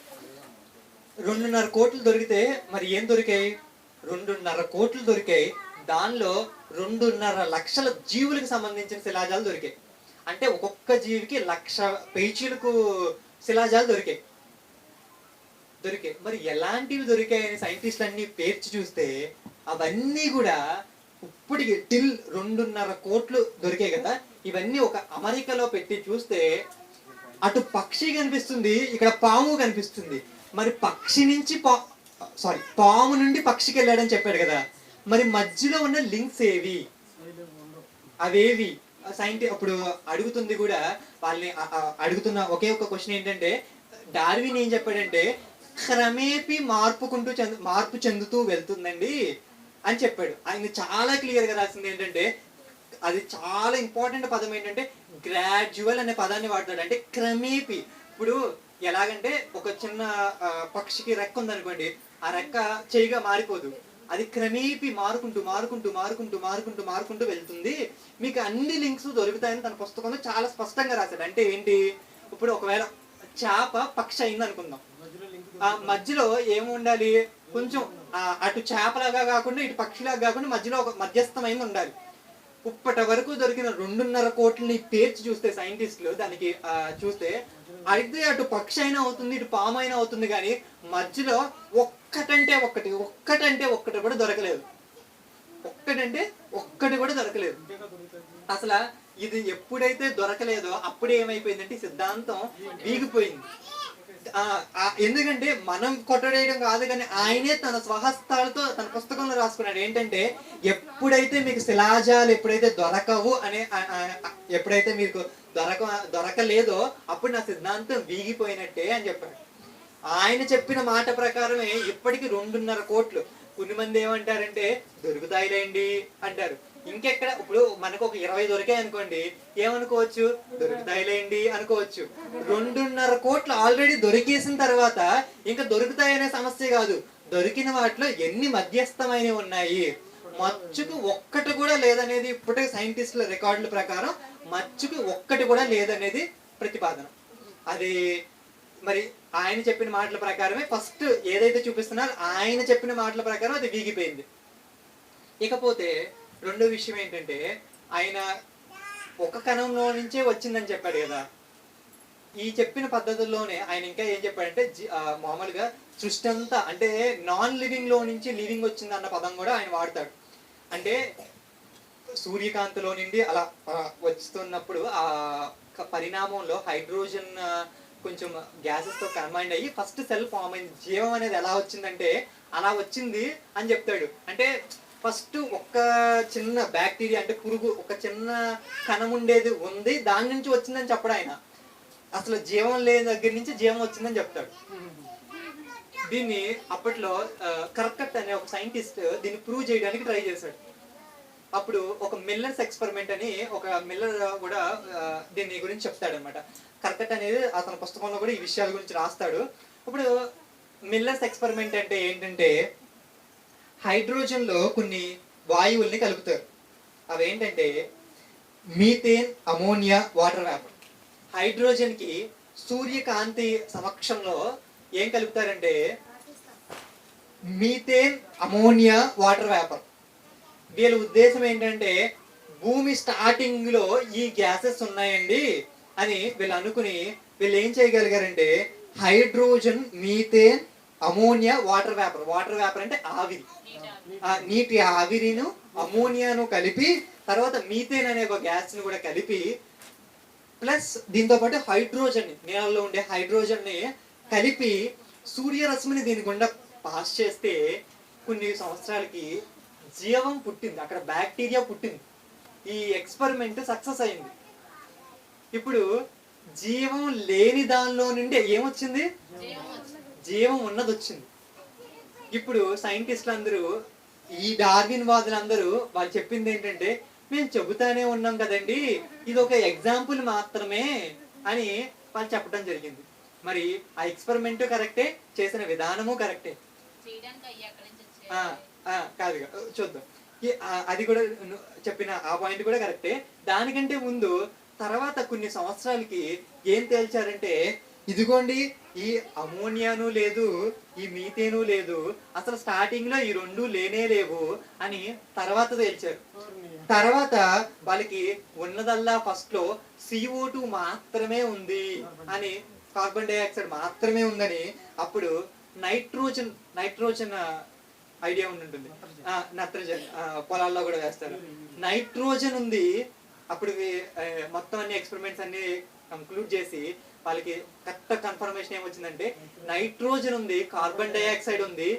Speaker 1: 2.5 కోట్లు దొరికితే మరి ఏం దొరికాయి? 2.5 కోట్లు దొరికాయి. దానిలో 2.5 లక్షల జీవులకు సంబంధించిన శిలాజాలు దొరికాయి. అంటే ఒక్కొక్క జీవికి 1,00,000 పేచీలకు శిలాజాలు దొరికాయి. మరి ఎలాంటివి దొరికాయని సైంటిస్టులు అన్ని పేర్చి చూస్తే అవన్నీ కూడా ఇప్పటికి టిల్ 2.5 కోట్లు దొరికాయి కదా. ఇవన్నీ ఒక అమెరికాలో పెట్టి చూస్తే అటు పక్షి కనిపిస్తుంది, ఇక్కడ పాము కనిపిస్తుంది. మరి పక్షి నుంచి పాము నుండి పక్షికి వెళ్ళాడని చెప్పాడు కదా. మరి మధ్యలో ఉన్న లింక్స్ ఏవి, అవేవి అప్పుడు అడుగుతుంది కూడా వాళ్ళని. అడుగుతున్న ఒకే ఒక క్వశ్చన్ ఏంటంటే, డార్విన్ ఏం చెప్పాడంటే క్రమేపీ మార్పు చెందుతూ వెళ్తుందండి అని చెప్పాడు. ఆయన చాలా క్లియర్ గా రాసింది ఏంటంటే, అది చాలా ఇంపార్టెంట్ పదం ఏంటంటే గ్రాడ్యువల్ అనే పదాన్ని వాడతాడు. అంటే క్రమేపీ. ఇప్పుడు ఎలాగంటే ఒక చిన్న పక్షికి రెక్క ఉందనుకోండి, ఆ రెక్క చేయిగా మారిపోదు, అది క్రమేపీ మారుకుంటూ వెళ్తుంది. మీకు అన్ని లింక్స్ దొరుకుతాయని తన పుస్తకంలో చాలా స్పష్టంగా రాశాడు. అంటే ఏంటి, ఇప్పుడు ఒకవేళ చేప పక్షి అయింది అనుకుందాం, ఆ మధ్యలో ఏమి ఉండాలి, కొంచెం అటు చేపలాగా కాకుండా ఇటు పక్షిలాగా కాకుండా మధ్యలో ఒక మధ్యస్థమైంది ఉండాలి. ఇప్పటి వరకు దొరికిన 2.5 కోట్లని పేర్చి చూస్తే సైంటిస్టులు దానికి చూస్తే అయితే అటు పక్షి అయినా అవుతుంది, ఇటు పాము అయినా అవుతుంది, కానీ మధ్యలో ఒక్కటంటే ఒక్కటి కూడా దొరకలేదు. ఒక్కటి కూడా దొరకలేదు. అసలు ఇది ఎప్పుడైతే దొరకలేదో అప్పుడే ఏమైపోయిందంటే సిద్ధాంతం వీగిపోయింది. ఎందుకంటే మనం కొట్టడేయడం కాదు, కానీ ఆయనే తన స్వహస్తాలతో తన పుస్తకంలో రాసుకున్నాడు. ఏంటంటే ఎప్పుడైతే మీకు శిలాజాలు ఎప్పుడైతే దొరకవు అనే ఎప్పుడైతే మీకు దొరకలేదో అప్పుడు నా సిద్ధాంతం వీగిపోయినట్టే అని చెప్పాడు. ఆయన చెప్పిన మాట ప్రకారమే ఇప్పటికి 2.5 కోట్లు. కొన్ని మంది ఏమంటారంటే దొరుకుతాయిలేండి అంటారు. ఇంకెక్కడ ఇప్పుడు మనకు ఒక 20 దొరికాయి అనుకోండి, ఏమనుకోవచ్చు, దొరుకుతాయిలేండి అనుకోవచ్చు. 2.5 కోట్లు ఆల్రెడీ దొరికేసిన తర్వాత ఇంకా దొరుకుతాయనే సమస్య కాదు, దొరికిన వాటిలో ఎన్ని మధ్యస్థమైనవి ఉన్నాయి, మచ్చుకు ఒక్కటి కూడా లేదనేది ఇప్పటికే సైంటిస్టుల రికార్డుల ప్రకారం మచ్చుకు ఒక్కటి కూడా లేదనేది ప్రతిపాదన. అది మరి ఆయన చెప్పిన మాటల ప్రకారమే ఫస్ట్ ఏదైతే చూపిస్తున్నారో ఆయన చెప్పిన మాటల ప్రకారం అది వీగిపోయింది. ఇకపోతే రెండో విషయం ఏంటంటే, ఆయన ఒక కణంలో నుంచే వచ్చిందని చెప్పాడు కదా. ఈ చెప్పిన పద్ధతుల్లోనే ఆయన ఇంకా ఏం చెప్పాడంటే, మామూలుగా సృష్టి అంతా అంటే నాన్ లివింగ్ లో నుంచి లివింగ్ వచ్చింది అన్న పదం కూడా ఆయన వాడతాడు. అంటే సూర్యకాంతిలో నుండి అలా వస్తున్నప్పుడు ఆ పరిణామంలో హైడ్రోజన్ కొంచెం గ్యాసెస్ తో కంబైండ్ అయ్యి ఫస్ట్ సెల్ ఫామ్ అయింది. జీవం అనేది ఎలా వచ్చిందంటే అలా వచ్చింది అని చెప్తాడు. అంటే ఫస్ట్ ఒక చిన్న బ్యాక్టీరియా అంటే పురుగు, ఒక చిన్న కణం ఉండేది ఉంది, దాని నుంచి వచ్చిందని చెప్పడు ఆయన. అసలు జీవం లేని దగ్గర నుంచి జీవం వచ్చిందని చెప్తాడు. దీన్ని అప్పట్లో కర్కట్ అనే ఒక సైంటిస్ట్ దీన్ని ప్రూవ్ చేయడానికి ట్రై చేశాడు. అప్పుడు ఒక మిల్లర్స్ ఎక్స్పెరిమెంట్ అని ఒక మిల్లర్ కూడా దీని గురించి చెప్తాడు అనమాట. కర్కట్ అనేది అతని పుస్తకంలో కూడా ఈ విషయాల గురించి రాస్తాడు. ఇప్పుడు మిల్లర్స్ ఎక్స్పెరిమెంట్ అంటే ఏంటంటే, హైడ్రోజన్ లో కొన్ని వాయువుల్ని కలుపుతారు. అవేంటంటే methane, ammonia, water vapour. Hydrogen కి సూర్యకాంతి సమక్షంలో ఏం కలుపుతారంటే మీథేన్, అమోనియా, వాటర్ వేపర్. వీళ్ళ ఉద్దేశం ఏంటంటే భూమి స్టార్టింగ్ లో ఈ గ్యాసెస్ ఉన్నాయండి అని వీళ్ళు అనుకుని వీళ్ళు ఏం చేయగలిగారంటే hydrogen, methane, ammonia, water vapour అంటే ఆవిరి, నీటి ఆవిరిను అమోనియాను కలిపి తర్వాత మీథేన్ అనే ఒక గ్యాస్ ని కూడా కలిపి ప్లస్ దీంతో పాటు హైడ్రోజన్, నీళ్ళలో ఉండే హైడ్రోజన్ ని కలిపి సూర్యరశ్మిని దీని గుండా పాస్ చేస్తే కొన్ని సంవత్సరాలకి జీవం పుట్టింది, అక్కడ బ్యాక్టీరియా పుట్టింది. ఈ ఎక్స్పెరిమెంట్ సక్సెస్ అయింది. ఇప్పుడు జీవం లేని దానిలో నుండి ఏమొచ్చింది, జీవం ఉన్నది వచ్చింది. ఇప్పుడు సైంటిస్టులు అందరూ, ఈ డార్విన్ వాదులందరూ వాళ్ళు చెప్పింది ఏంటంటే, మేము చెబుతానే ఉన్నాం కదండి, ఇది ఒక ఎగ్జాంపుల్ మాత్రమే అని వాళ్ళు చెప్పడం జరిగింది. మరి ఆ ఎక్స్పెరిమెంట్ కరెక్టే, చేసిన విధానము కరెక్టే. కాదు, చూద్దాం. అది కూడా చెప్పిన ఆ పాయింట్ కూడా కరెక్టే. దానికంటే ముందు తర్వాత కొన్ని సంవత్సరాలకి ఏం తేల్చారంటే, ఇదిగోండి ఈ అమోనియాను లేదు, ఈ మీథేను లేదు, అసలు స్టార్టింగ్ లో ఈ రెండు లేనే లేవు అని తర్వాత తేల్చారు. తర్వాత వాళ్ళకి ఉన్నదల్లా ఫస్ట్ లో CO2 మాత్రమే ఉంది అని, కార్బన్ డైఆక్సైడ్ మాత్రమే ఉందని. అప్పుడు నైట్రోజన్ ఐడియా ఉంటుంది, నత్రజన్ పొలాల్లో కూడా వేస్తారు. నైట్రోజన్ ఉంది. అప్పుడు మొత్తం అన్ని ఎక్స్పెరిమెంట్స్ అన్ని కంక్లూడ్ చేసి వాళ్ళకి కరెక్ట్ కన్ఫర్మేషన్ ఏమొచ్చిందంటే నైట్రోజన్ ఉంది, కార్బన్ డైఆక్సైడ్ ఉంది,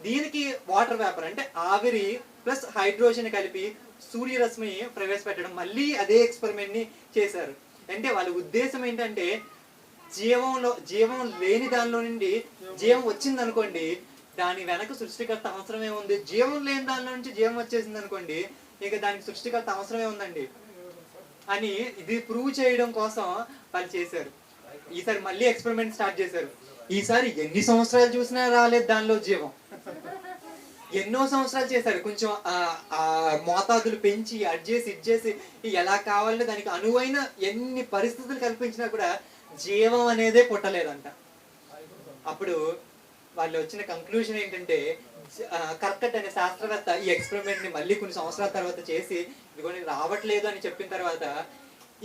Speaker 1: దీనికి వాటర్ వేపర్ అంటే ఆవిరి ప్లస్ హైడ్రోజన్ కలిపి సూర్యరశ్మి ప్రవేశపెట్టడం. మళ్ళీ అదే ఎక్స్పెరిమెంట్ ని చేశారు. అంటే వాళ్ళ ఉద్దేశం ఏంటంటే జీవం లేని దానిలో నుండి జీవం వచ్చింది అనుకోండి, దాని వెనక సృష్టికర్త అవసరమే ఉంది. జీవం లేని దానిలో నుంచి జీవం వచ్చేసింది అనుకోండి, ఇక దానికి సృష్టికర్త అవసరమే ఉందండి అని ఇది ప్రూవ్ చేయడం కోసం వాళ్ళు చేశారు. ఈసారి మళ్ళీ ఎక్స్పెరిమెంట్ స్టార్ట్ చేశారు. ఈసారి ఎన్ని సంవత్సరాలు చూసినా రాలేదు దానిలో జీవం. ఎన్నో సంవత్సరాలు చేశారు. కొంచెం మోతాదులు పెంచి ఇచ్చేసి ఎలా కావాలంటే దానికి అనువైన ఎన్ని పరిస్థితులు కల్పించినా కూడా జీవం అనేదే పుట్టలేదంట. అప్పుడు వాళ్ళు వచ్చిన కంక్లూజన్ ఏంటంటే కర్కట్ అనే శాస్త్రవేత్త ఈ ఎక్స్పెరిమెంట్ ని మళ్ళీ కొన్ని సంవత్సరాల తర్వాత చేసి ఇదిగోని రావట్లేదు అని చెప్పిన తర్వాత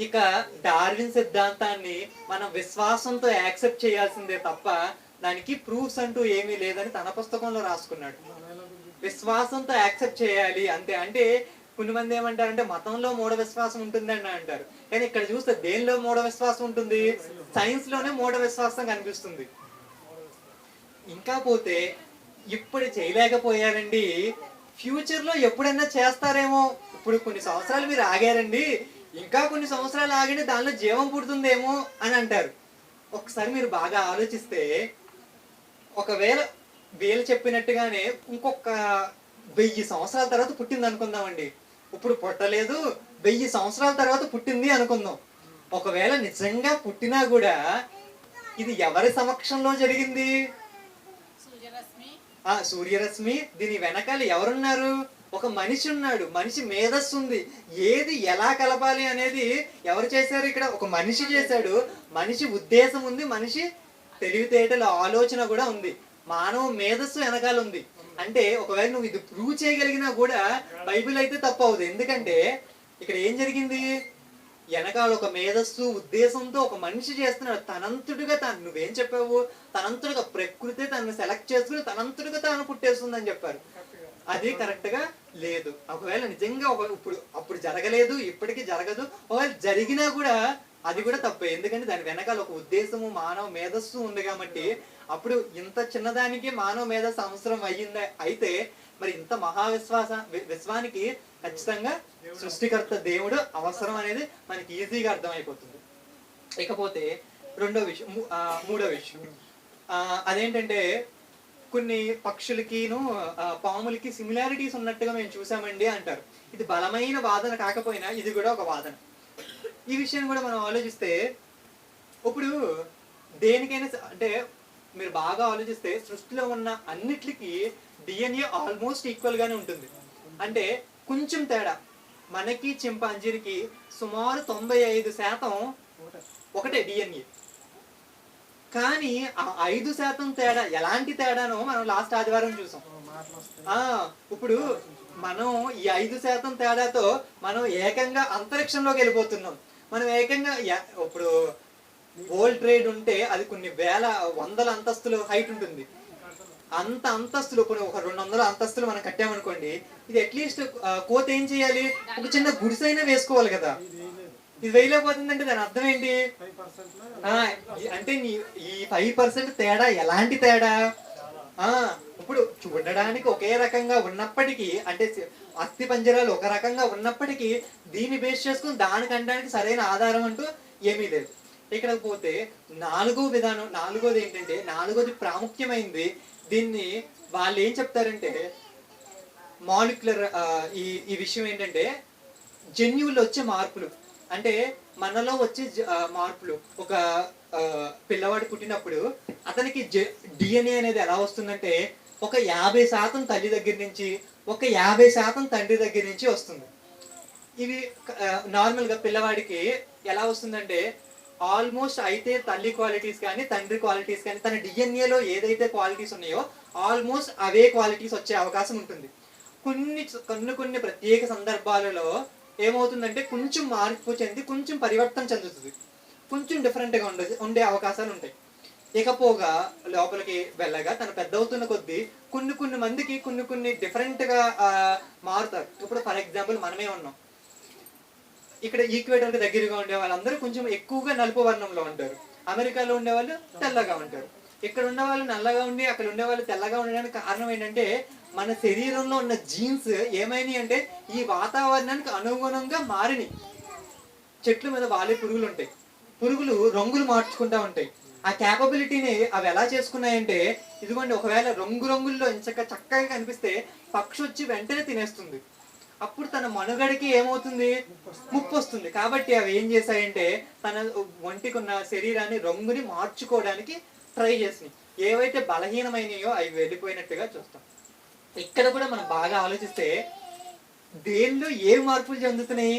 Speaker 1: ఇక డార్విన్ సిద్ధాంతాన్ని మనం విశ్వాసంతో యాక్సెప్ట్ చేయాల్సిందే తప్ప దానికి ప్రూఫ్స్ అంటూ ఏమీ లేదని తన పుస్తకంలో రాసుకున్నాడు. విశ్వాసంతో యాక్సెప్ట్ చేయాలి అంతే. అంటే కొంతమంది ఏమంటారంటే మతంలో మూఢ విశ్వాసం ఉంటుందని అంటారు. కానీ ఇక్కడ చూస్తే దేనిలో మూఢ విశ్వాసం ఉంటుంది? సైన్స్ లోనే మూఢ విశ్వాసం కనిపిస్తుంది. ఇంకా పోతే ఇప్పుడు చేయలేకపోయారండి, ఫ్యూచర్ లో ఎప్పుడైనా చేస్తారేమో. ఇప్పుడు కొన్ని సంవత్సరాలు మీరు ఆగారండి, ఇంకా కొన్ని సంవత్సరాలు ఆగితే దానిలో జీవం పుడుతుందేమో అని అంటారు. ఒకసారి మీరు బాగా ఆలోచిస్తే ఒకవేళ వీళ్ళు చెప్పినట్టుగానే ఇంకొక 1000 సంవత్సరాల తర్వాత పుట్టింది అనుకుందామండి. ఇప్పుడు పుట్టలేదు, 1000 సంవత్సరాల తర్వాత పుట్టింది అనుకుందాం. ఒకవేళ నిజంగా పుట్టినా కూడా ఇది ఎవరి సమక్షంలో జరిగింది? సూర్యరశ్మి. దీని వెనకాల ఎవరున్నారు? ఒక మనిషి ఉన్నాడు, మనిషి మేధస్సు ఉంది. ఏది ఎలా కలపాలి అనేది ఎవరు చేశారు? ఇక్కడ ఒక మనిషి చేశాడు. మనిషి ఉద్దేశం ఉంది, మనిషి తెలివితేటల ఆలోచన కూడా ఉంది, మానవ మేధస్సు వెనకాల ఉంది. అంటే ఒకవేళ నువ్వు ఇది ప్రూవ్ చేయగలిగినా కూడా బైబిల్ అయితే తప్పు అవుతుంది. ఎందుకంటే ఇక్కడ ఏం జరిగింది? వెనకాల ఒక మేధస్సు ఉద్దేశంతో ఒక మనిషి చేస్తున్నాడు. తనంతుడిగా నువ్వేం చెప్పావు? తనంతుడిగా ప్రకృతి తనను సెలెక్ట్ చేసుకుని తనంతుడిగా తాను పుట్టేస్తుందని చెప్పారు. అది కరెక్ట్ గా లేదు. ఒకవేళ నిజంగా అప్పుడు జరగలేదు, ఇప్పటికీ జరగదు. ఒకవేళ జరిగినా కూడా అది కూడా తప్పే. ఎందుకంటే దాని వెనకాల ఒక ఉద్దేశము, మానవ మేధస్సు ఉంది కాబట్టి. అప్పుడు ఇంత చిన్నదానికి మానవ మేధస్సు అవసరం అయ్యింది. అయితే మరి ఇంత విశ్వానికి ఖచ్చితంగా సృష్టికర్త దేవుడు అవసరం అనేది మనకి ఈజీగా అర్థమైపోతుంది. ఇకపోతే మూడో విషయం అదేంటంటే కొన్ని పక్షులకిను పాములకి సిమిలారిటీస్ ఉన్నట్టుగా మేము చూసామండి అంటారు. ఇది బలమైన వాదన కాకపోయినా ఇది కూడా ఒక వాదన. ఈ విషయాన్ని కూడా మనం ఆలోచిస్తే ఇప్పుడు దేనికైనా అంటే మీరు బాగా ఆలోచిస్తే సృష్టిలో ఉన్న అన్నిటికీ DNA ఆల్మోస్ట్ ఈక్వల్ గానే ఉంటుంది. అంటే కొంచెం తేడా, మనకి చింపాంజీకి సుమారు 95% ఒకటే DNA. కానీ ఆ 5% తేడా ఎలాంటి తేడానో మనం లాస్ట్ ఆదివారం చూసాం. ఇప్పుడు మనం ఈ 5% తేడాతో మనం ఏకంగా అంతరిక్షంలోకి వెళ్ళిపోతున్నాం. మనం ఏకంగా ఇప్పుడు వరల్డ్ ట్రేడ్ ఉంటే అది కొన్ని వందల అంతస్తులు హైట్ ఉంటుంది. అంత అంతస్తులు ఇప్పుడు ఒక 200 అంతస్తులు మనం కట్టామనుకోండి, ఇది అట్లీస్ట్ కోత ఏం చేయాలి? ఒక చిన్న గుడిసైనా వేసుకోవాలి కదా. ఇది వేయలేకపోతుందంటే దాని అర్థం ఏంటి? అంటే ఈ 5% తేడా ఎలాంటి తేడా? ఇప్పుడు చూడడానికి ఒకే రకంగా ఉన్నప్పటికీ, అంటే అస్థి పంజరాలు ఒక రకంగా ఉన్నప్పటికీ దీన్ని బేస్ చేసుకుని దానికంటానికి సరైన ఆధారం అంటూ ఏమీ లేదు. ఇక్కడ పోతే నాలుగోది ఏంటంటే, నాలుగోది ప్రాముఖ్యమైనది. దీన్ని వాళ్ళు ఏం చెప్తారంటే మాలిక్యులర్ ఈ విషయం ఏంటంటే జన్యువుల్లో వచ్చే మార్పులు. అంటే మనలో వచ్చే మార్పులు. ఒక పిల్లవాడు పుట్టినప్పుడు అతనికి DNA అనేది ఎలా వస్తుందంటే ఒక 50% తల్లి దగ్గర నుంచి, ఒక 50% తండ్రి దగ్గర నుంచి వస్తుంది. ఇవి నార్మల్గా పిల్లవాడికి ఎలా వస్తుందంటే ఆల్మోస్ట్ అయితే తల్లి క్వాలిటీస్ కానీ తండ్రి క్వాలిటీస్ కానీ తన డిఎన్ఏలో ఏదైతే క్వాలిటీస్ ఉన్నాయో ఆల్మోస్ట్ అవే క్వాలిటీస్ వచ్చే అవకాశం ఉంటుంది. కొన్ని ప్రత్యేక సందర్భాలలో ఏమవుతుందంటే కొంచెం మార్పు చెంది కొంచెం పరివర్తన చెందుతుంది, కొంచెం డిఫరెంట్గా ఉండే అవకాశాలు ఉంటాయి. ఇకపోగా లోపలికి వెళ్ళగా తను పెద్ద అవుతున్న కొద్దీ కొన్ని మందికి కొన్ని డిఫరెంట్గా మారుతారు. ఇప్పుడు ఫర్ ఎగ్జాంపుల్ మనమే ఉన్నాం, ఇక్కడ ఈక్వేటర్కి దగ్గరగా ఉండే వాళ్ళందరూ కొంచెం ఎక్కువగా నలుపు వర్ణంలో ఉంటారు. అమెరికాలో ఉండేవాళ్ళు తెల్లగా ఉంటారు. ఇక్కడ ఉన్న వాళ్ళు నల్లగా ఉండి అక్కడ ఉండే వాళ్ళు తెల్లగా ఉండడానికి కారణం ఏంటంటే మన శరీరంలో ఉన్న జీన్స్ ఏమైనాయి అంటే ఈ వాతావరణానికి అనుగుణంగా మారినాయి. చెట్ల మీద వాలే పురుగులు ఉంటాయి, పురుగులు రంగులు మార్చుకుంటా ఉంటాయి. ఆ క్యాపబిలిటీని అవి ఎలా చేసుకున్నాయంటే ఇదిగోండి, ఒకవేళ రంగుల్లో చక్కగా కనిపిస్తే పక్షి వచ్చి వెంటనే తినేస్తుంది. అప్పుడు తన మనుగడికి ఏమవుతుంది, ముప్పు వస్తుంది. కాబట్టి అవి ఏం చేశాయంటే తన ఒంటికి ఉన్న శరీరాన్ని రంగుని మార్చుకోవడానికి ట్రై చేసినాయి. ఏవైతే బలహీనమైనయో అవి వెళ్ళిపోయినట్టుగా చూస్తాం. ఇక్కడ కూడా మనం బాగా ఆలోచిస్తే దేనిలో ఏ మార్పులు చెందుతున్నాయి,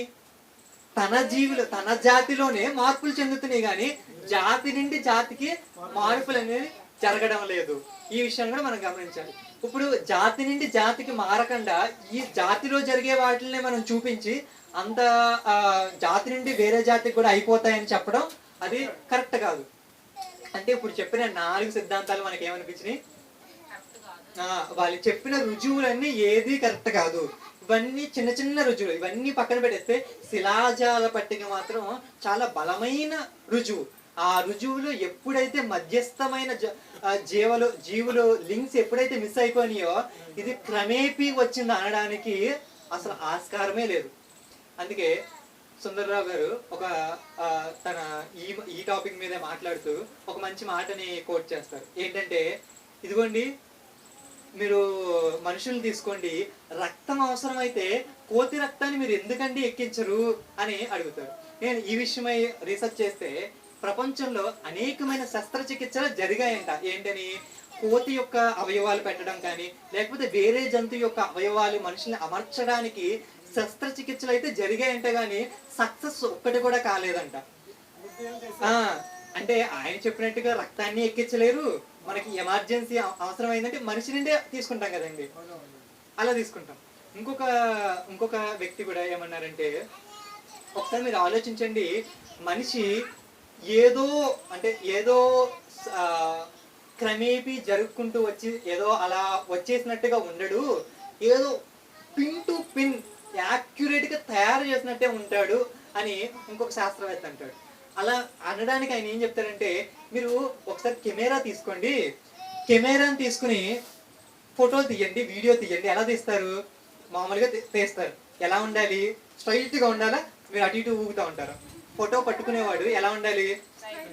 Speaker 1: తన జాతిలోనే మార్పులు చెందుతున్నాయి, కానీ జాతి నుండి జాతికి మార్పులు అనేది జరగడం లేదు. ఈ విషయాన్ని కూడా మనం గమనించాలి. ఇప్పుడు జాతి నుండి జాతికి మారకుండా ఈ జాతిలో జరిగే వాటిని మనం చూపించి అంత జాతి నుండి వేరే జాతికి కూడా అయిపోతాయని చెప్పడం అది కరెక్ట్ కాదు. అంటే ఇప్పుడు చెప్పిన 4 సిద్ధాంతాలు మనకి ఏమనిపించినాయి, వాళ్ళు చెప్పిన రుజువులన్నీ ఏది కరెక్ట్ కాదు. ఇవన్నీ చిన్న రుజువులు, ఇవన్నీ పక్కన పెట్టేస్తే శిలాజాల పట్టిక మాత్రం చాలా బలమైన రుజువు. ఆ రుజువులు ఎప్పుడైతే మధ్యస్థమైన జీవులు లింక్స్ ఎప్పుడైతే మిస్ అయిపోయినాయో ఇది క్రమేపీ వచ్చింది అనడానికి అసలు ఆస్కారమే లేదు. అందుకే సుందరరావు గారు ఒక తన ఈ టాపిక్ మీద మాట్లాడుతూ ఒక మంచి మాటని కోట్ చేస్తారు. ఏంటంటే ఇదిగోండి, మీరు మనుషులు తీసుకోండి, రక్తం అవసరమైతే కోతి రక్తాన్ని మీరు ఎందుకండి ఎక్కించరు అని అడుగుతారు. నేను ఈ విషయమై రీసెర్చ్ చేస్తే ప్రపంచంలో అనేకమైన శస్త్రచికిత్సలు జరిగాయంట. ఏంటని, కోతి యొక్క అవయవాలు పెట్టడం కానీ లేకపోతే వేరే జంతువు యొక్క అవయవాలు మనుషుల్ని అమర్చడానికి శస్త్రచికిత్సలు అయితే జరిగాయంట, కానీ సక్సెస్ ఒక్కటి కూడా కాలేదంట. అంటే ఆయన చెప్పినట్టుగా రక్తాన్ని ఎక్కించలేరు, మనకి ఎమర్జెన్సీ అవసరమైందంటే మనిషి నుండే తీసుకుంటాం కదండి, అలా తీసుకుంటాం. ఇంకొక వ్యక్తి కూడా ఏమన్నారంటే, ఒకసారి మీరు ఆలోచించండి, మనిషి ఏదో క్రమేపీ జరుపుకుంటూ వచ్చి ఏదో అలా వచ్చేసినట్టుగా ఉండడు, ఏదో పిన్ టు పిన్ యాక్యురేట్గా తయారు చేసినట్టే ఉంటాడు అని ఇంకొక శాస్త్రవేత్త అంటాడు. అలా అనడానికి ఆయన ఏం చెప్తారంటే, మీరు ఒకసారి కెమెరాని తీసుకుని ఫోటోలు తీయండి, వీడియో తీయండి. ఎలా తీస్తారు, మామూలుగా తీస్తారు. ఎలా ఉండాలి, స్ట్రైట్గా ఉండాలా, మీరు అటు ఇటు ఊగుతూ ఉంటారు. ఫోటో పట్టుకునేవాడు ఎలా ఉండాలి,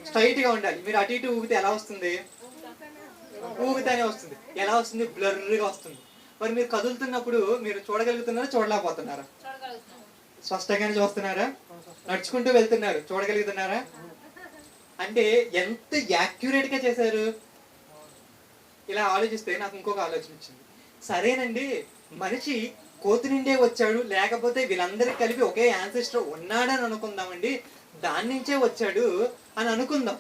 Speaker 1: స్ట్రైట్గా ఉండాలి. మీరు అటు ఇటు ఊగితే ఎలా వస్తుంది, ఊగుతానే వస్తుంది. ఎలా వస్తుంది, బ్లర్గా వస్తుంది. మరి మీరు కదులుతున్నప్పుడు మీరు చూడగలుగుతున్నారా, చూడలేకపోతున్నారా? స్పష్టంగానే చూస్తున్నారా? నడుచుకుంటూ వెళ్తున్నారు, చూడగలుగుతున్నారా? అంటే ఎంత యాక్యురేట్ గా చేశారు. ఇలా ఆలోచిస్తే నాకు ఇంకొక ఆలోచన వచ్చింది. సరేనండి, మనిషి కోతి నుండే వచ్చాడు, లేకపోతే వీళ్ళందరికీ కలిపి ఒకే యాన్సిస్టర్ ఉన్నాడని అనుకుందామండి, దాని నుంచే వచ్చాడు అని అనుకుందాం.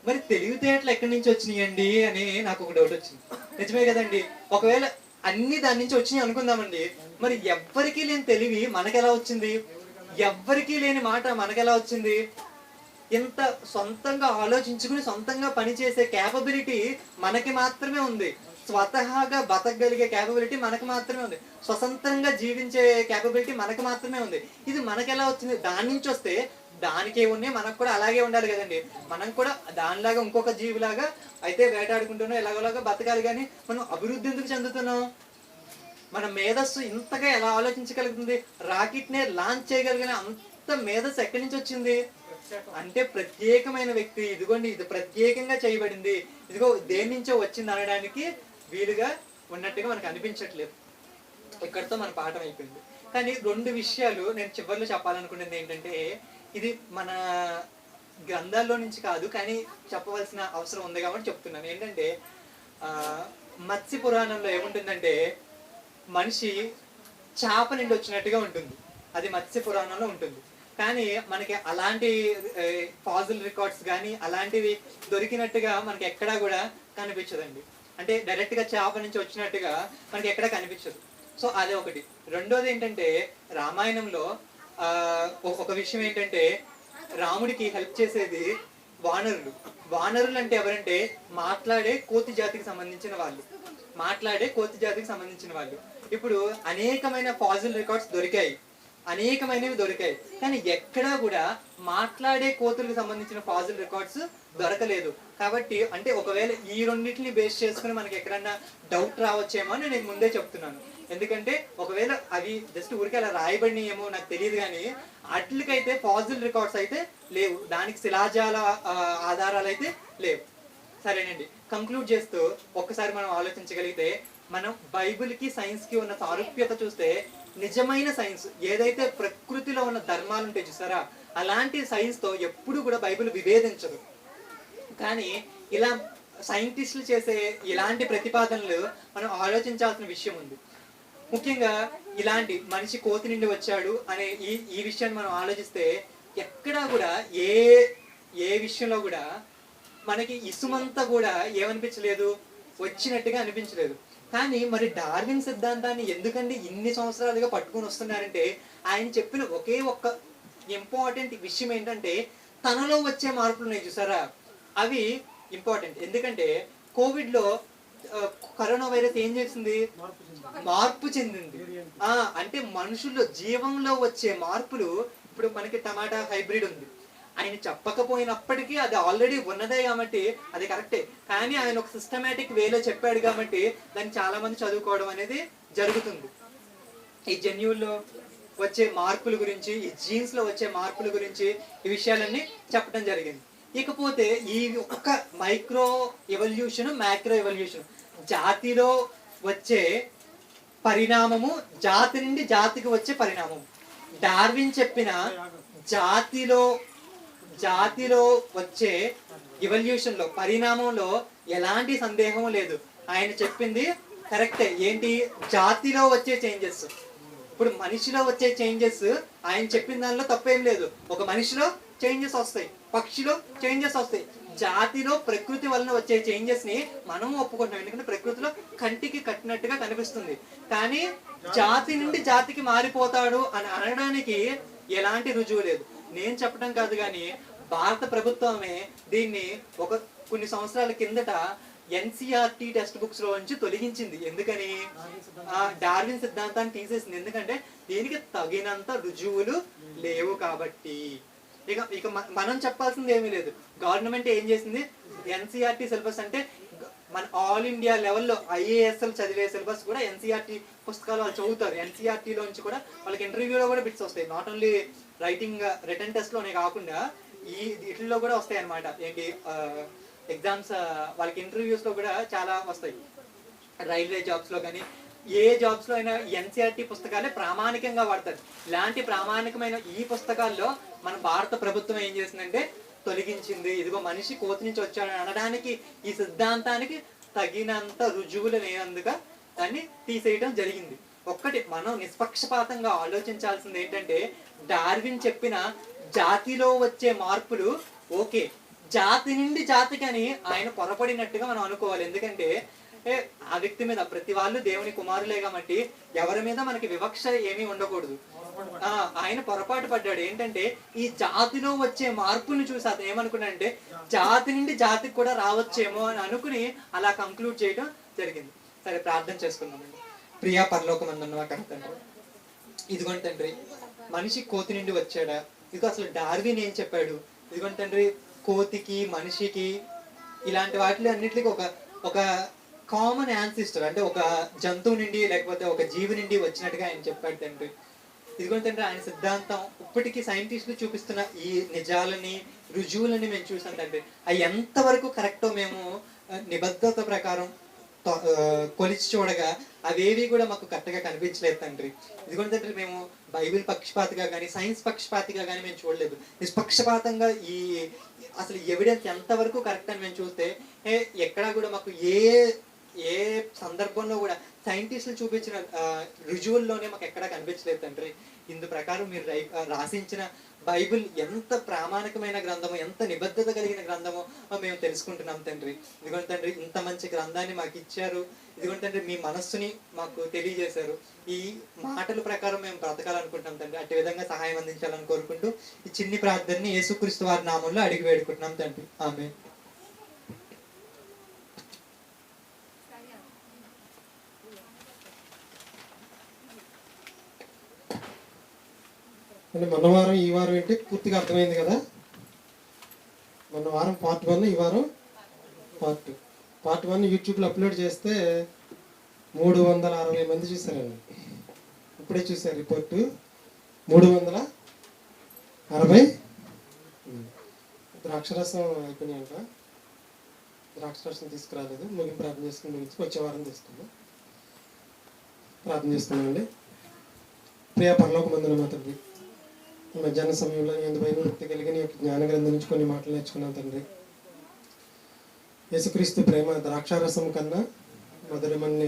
Speaker 1: మరి తెలివితేటలు ఎక్కడి నుంచి వచ్చినాయండి అని నాకు ఒక డౌట్ వచ్చింది. నిజమే కదండి, ఒకవేళ అన్ని దాని నుంచి వచ్చినాయి అనుకుందామండి, మరి ఎవ్వరికీ లేని తెలివి మనకెలా వచ్చింది, ఎవ్వరికీ లేని మాట మనకెలా వచ్చింది? ఇంత సొంతంగా ఆలోచించుకుని సొంతంగా పనిచేసే క్యాపబిలిటీ మనకి మాత్రమే ఉంది. స్వతహాగా బతకగలిగే క్యాపబిలిటీ మనకు మాత్రమే ఉంది. స్వతంత్రంగా జీవించే క్యాపబిలిటీ మనకు మాత్రమే ఉంది. ఇది మనకెలా వచ్చింది? దాని నుంచి వస్తే దానికే ఉన్నాయి, మనకు కూడా అలాగే ఉండాలి కదండి. మనం కూడా దానిలాగా ఇంకొక జీవిలాగా అయితే వేటాడుకుంటున్నాం, ఎలాగోలాగా బతకాలి. కానీ మనం అభివృద్ధి ఎందుకు చెందుతున్నాం? మన మేధస్సు ఇంతగా ఎలా ఆలోచించగలుగుతుంది? రాకెట్ నే లాంచ్ చేయగలిగిన అంత మేధస్సు ఎక్కడి నుంచి వచ్చింది అంటే ప్రత్యేకమైన వ్యక్తి, ఇదిగోండి ఇది ప్రత్యేకంగా చేయబడింది, ఇదిగో దేని నుంచో వచ్చింది అనడానికి వీలుగా ఉన్నట్టుగా మనకు అనిపించట్లేదు. ఇక్కడితో మన పాఠం అయిపోయింది. కానీ 2 విషయాలు నేను చివరిలో చెప్పాలనుకునేది ఏంటంటే, ఇది మన గ్రంథాల్లో నుంచి కాదు, కానీ చెప్పవలసిన అవసరం ఉంది కాబట్టి చెప్తున్నాను. ఏంటంటే మత్స్య పురాణంలో ఏముంటుందంటే, మనిషి చేప నుండి వచ్చినట్టుగా ఉంటుంది. అది మత్స్య పురాణంలో ఉంటుంది. కానీ మనకి అలాంటి ఫాజిల్ రికార్డ్స్ కానీ అలాంటివి దొరికినట్టుగా మనకి ఎక్కడా కూడా కనిపించదండి. అంటే డైరెక్ట్గా చేప నుంచి వచ్చినట్టుగా మనకి ఎక్కడా కనిపించదు. సో అదే ఒకటి. రెండోది ఏంటంటే రామాయణంలో ఒక విషయం ఏంటంటే రాముడికి హెల్ప్ చేసేది వానరులు. వానరులు అంటే ఎవరంటే మాట్లాడే కోతి జాతికి సంబంధించిన వాళ్ళు. ఇప్పుడు అనేకమైన ఫాజిల్ రికార్డ్స్ దొరికాయి, అనేకమైనవి దొరికాయి, కానీ ఎక్కడా కూడా మాట్లాడే కోతులకు సంబంధించిన ఫాజిల్ రికార్డ్స్ దొరకలేదు. కాబట్టి అంటే ఒకవేళ ఈ రెండింటిని బేస్ చేసుకుని మనకి ఎక్కడన్నా డౌట్ రావచ్చేమో అని నేను ముందే చెప్తున్నాను. ఎందుకంటే ఒకవేళ అవి జస్ట్ ఊరికే అలా రాయబడినాయేమో నాకు తెలియదు, కానీ అట్లకైతే ఫాజిల్ రికార్డ్స్ అయితే లేవు, దానికి శిలాజాల ఆధారాలు అయితే లేవు. సరేనండి, కంక్లూడ్ చేస్తూ ఒక్కసారి మనం ఆలోచించగలిగితే మనం బైబిల్కి సైన్స్కి ఉన్న సారూప్యత చూస్తే నిజమైన సైన్స్ ఏదైతే ప్రకృతిలో ఉన్న ధర్మాలు ఉంటాయి చూసారా, అలాంటి సైన్స్తో ఎప్పుడు కూడా బైబిల్ విభేదించదు. కానీ ఇలా సైంటిస్టులు చేసే ఇలాంటి ప్రతిపాదనలు మనం ఆలోచించాల్సిన విషయం ఉంది. ముఖ్యంగా ఇలాంటి మనిషి కోతి నుండి వచ్చాడు అనే ఈ విషయాన్ని మనం ఆలోచిస్తే ఎక్కడా కూడా ఏ విషయంలో కూడా మనకి ఇసుమంతా కూడా ఏమనిపించలేదు, వచ్చినట్టుగా అనిపించలేదు. కానీ మరి డార్విన్ సిద్ధాంతాన్ని ఎందుకండి ఇన్ని సంవత్సరాలుగా పట్టుకొని వస్తున్నారంటే ఆయన చెప్పిన ఒకే ఒక్క ఇంపార్టెంట్ విషయం ఏంటంటే తనలో వచ్చే మార్పులు ఉన్నాయి చూసారా, అవి ఇంపార్టెంట్. ఎందుకంటే కోవిడ్లో కరోనా వైరస్ ఏం చేసింది, మార్పు చెందింది. అంటే మనుషుల్లో జీవంలో వచ్చే మార్పులు. ఇప్పుడు మనకి టమాటా హైబ్రిడ్ ఉంది, ఆయన చెప్పకపోయినప్పటికీ అది ఆల్రెడీ ఉన్నదే కాబట్టి అది కరెక్టే. కానీ ఆయన ఒక సిస్టమేటిక్ వేలో చెప్పాడు కాబట్టి దాన్ని చాలా మంది చదువుకోవడం అనేది జరుగుతుంది. ఈ జన్యువుల్లో వచ్చే మార్పుల గురించి, ఈ జీన్స్ లో వచ్చే మార్పుల గురించి ఈ విషయాలన్నీ చెప్పడం జరిగింది. ఇకపోతే ఈ ఒక్క మైక్రో ఎవల్యూషన్, మ్యాక్రో ఎవల్యూషన్, జాతిలో వచ్చే పరిణామము, జాతి నుండి జాతికి వచ్చే పరిణామం. డార్విన్ చెప్పిన జాతిలో వచ్చే ఎవల్యూషన్ లో, పరిణామంలో ఎలాంటి సందేహం లేదు. ఆయన చెప్పింది కరెక్టే. ఏంటి, జాతిలో వచ్చే చేంజెస్. ఇప్పుడు మనిషిలో వచ్చే చేంజెస్ ఆయన చెప్పిన దానిలో తప్పేం లేదు. ఒక మనిషిలో చేంజెస్ వస్తాయి, పక్షిలో చేంజెస్ వస్తాయి. జాతిలో ప్రకృతి వలన వచ్చే చేంజెస్ ని మనం ఒప్పుకుంటాం, ఎందుకంటే ప్రకృతిలో కంటికి కట్టినట్టుగా కనిపిస్తుంది. కానీ జాతి నుండి జాతికి మారిపోతాడు అని అనడానికి ఎలాంటి రుజువు లేదు. నేను చెప్పడం కాదు, కానీ భారత ప్రభుత్వమే దీన్ని కొన్ని సంవత్సరాల కిందట NCERT టెక్స్ట్ బుక్స్ లో నుంచి తొలగించింది. ఎందుకని, డార్విన్ సిద్ధాంతాన్ని తీసేసింది. ఎందుకంటే దీనికి తగినంత రుజువులు లేవు కాబట్టి. ఇక మనం చెప్పాల్సింది ఏమీ లేదు. గవర్నమెంట్ ఏం చేసింది, NCERT సిలబస్ అంటే మన ఆల్ ఇండియా లెవెల్లో IASL చదివే సిలబస్ కూడా NCERT పుస్తకాలు వాళ్ళు చదువుతారు. NCERT లోంచి కూడా వాళ్ళకి ఇంటర్వ్యూలో కూడా బిట్స్ వస్తాయి. నాట్ ఓన్లీ రైటింగ్ రిటర్న్ టెస్ట్లోనే కాకుండా వీటిల్లో కూడా వస్తాయి అన్నమాట. ఏంటి, ఎగ్జామ్స్ వాళ్ళకి ఇంటర్వ్యూస్ లో కూడా చాలా వస్తాయి. రైల్వే జాబ్స్ లో కానీ ఏ జాబ్స్ లో అయినా NCERT పుస్తకాలే ప్రామాణికంగా వాడతారు. ఇలాంటి ప్రామాణికమైన ఈ పుస్తకాల్లో మన భారత ప్రభుత్వం ఏం చేసిందంటే తొలగించింది. ఇదిగో మనిషి కోతి నుంచి వచ్చాడని అనడానికి ఈ సిద్ధాంతానికి తగినంత రుజువులు లేనందుక దాన్ని తీసేయడం జరిగింది. ఒక్కటి మనం నిష్పక్షపాతంగా ఆలోచించాల్సింది ఏంటంటే, డార్విన్ చెప్పిన జాతిలో వచ్చే మార్పులు ఓకే, జాతి నుండి జాతికి అని ఆయన పొరపడినట్టుగా మనం అనుకోవాలి. ఎందుకంటే ఆ వ్యక్తి మీద ప్రతి వాళ్ళు దేవుని కుమారులే కాబట్టి ఎవరి మీద మనకి వివక్ష ఏమీ ఉండకూడదు. ఆయన పొరపాటు పడ్డాడు. ఏంటంటే ఈ జాతిలో వచ్చే మార్పుని చూసి అతను ఏమనుకున్నాడంటే జాతి నుండి జాతికి కూడా రావచ్చేమో అని అనుకుని అలా కంక్లూడ్ చేయడం జరిగింది. సరే, ప్రార్థన చేసుకుందామండి. ప్రియా పరలోకమందున్న తండ్రి, ఇదిగోండి తండ్రి, మనిషి కోతి నుండి వచ్చాడా? ఇదిగో అసలు డార్విన్ ఏం చెప్పాడు? ఇదిగోండి తండ్రి, కోతికి మనిషికి ఇలాంటి వాటిలో అన్నిటికీ ఒక కామన్ యాన్సిస్టర్, అంటే ఒక జంతువు నుండి లేకపోతే ఒక జీవి నుండి వచ్చినట్టుగా ఆయన చెప్పాడు తండ్రి. ఇదిగోండి తండ్రి, ఆయన సిద్ధాంతం ఇప్పటికీ సైంటిస్టులు చూపిస్తున్న ఈ నిజాలని, రుజువులని మేము చూసాం తండ్రి. అవి ఎంతవరకు కరెక్టో మేము నిబద్ధత ప్రకారం కొలిచి చూడగా అవేవి కూడా మాకు కరెక్ట్గా కనిపించలేదు తండ్రి. ఇదిగోండి తండ్రి, మేము బైబిల్ పక్షపాతిగా కానీ సైన్స్ పక్షపాతిగా కానీ మేము చూడలేదు. నిష్పక్షపాతంగా అసలు ఎవిడెన్స్ ఎంతవరకు కరెక్ట్ అని మేము చూస్తే ఎక్కడా కూడా మాకు ఏ సందర్భంలో కూడా సైంటిస్టులు చూపించిన రుజువుల్లోనే మాకు ఎక్కడా కనిపించలేదు తండ్రి. ఇందు ప్రకారం మీరు రాసించిన బైబిల్ ఎంత ప్రామాణికమైన గ్రంథమో, ఎంత నిబద్ధత కలిగిన గ్రంథమో మేము తెలుసుకుంటున్నాం తండ్రి. ఇదిగోండి తండ్రి, ఇంత మంచి గ్రంథాన్ని మాకు ఇచ్చారు. ఇదిగోండి తండ్రి, మీ మనస్సుని మాకు తెలియజేశారు. ఈ మాటల ప్రకారం మేము బ్రతకాలనుకుంటున్నాం తండ్రి. అట్టి విధంగా సహాయం అందించాలని కోరుకుంటూ ఈ చిన్ని ప్రార్థనని యేసుక్రీస్తు వారి నామంలో అడిగి వేడుకుంటున్నాం తండ్రి. ఆమేన్.
Speaker 4: అంటే మొన్న వారం ఈ వారం ఏంటి పూర్తిగా అర్థమైంది కదా. మొన్న వారం పార్ట్ 1, ఈ వారం పార్ట్ 2. పార్ట్ 1 యూట్యూబ్లో అప్లోడ్ చేస్తే 360 మంది చూసారండి. ఇప్పుడే చూసారు రిపోర్టు, 360. ద్రాక్షరసం అయిపోయినాయంట. ద్రాక్షరసం తీసుకురాలేదు. ముగింపు ప్రార్థన చేసుకుని ముగించి వచ్చే వారం తీసుకున్నాం. ప్రార్థన చేసుకున్నామండి. ప్రియ పరలోకమందున మా తండ్రి, మధ్యాహ్న సమయంలో ఎందుపైన వృత్తి కలిగి నీ యొక్క జ్ఞాన గ్రంథం నుంచి కొన్ని మాటలు నేర్చుకున్నాం తండ్రి. యేసుక్రీస్తు ప్రేమ ద్రాక్షారసం కన్నా మధురమని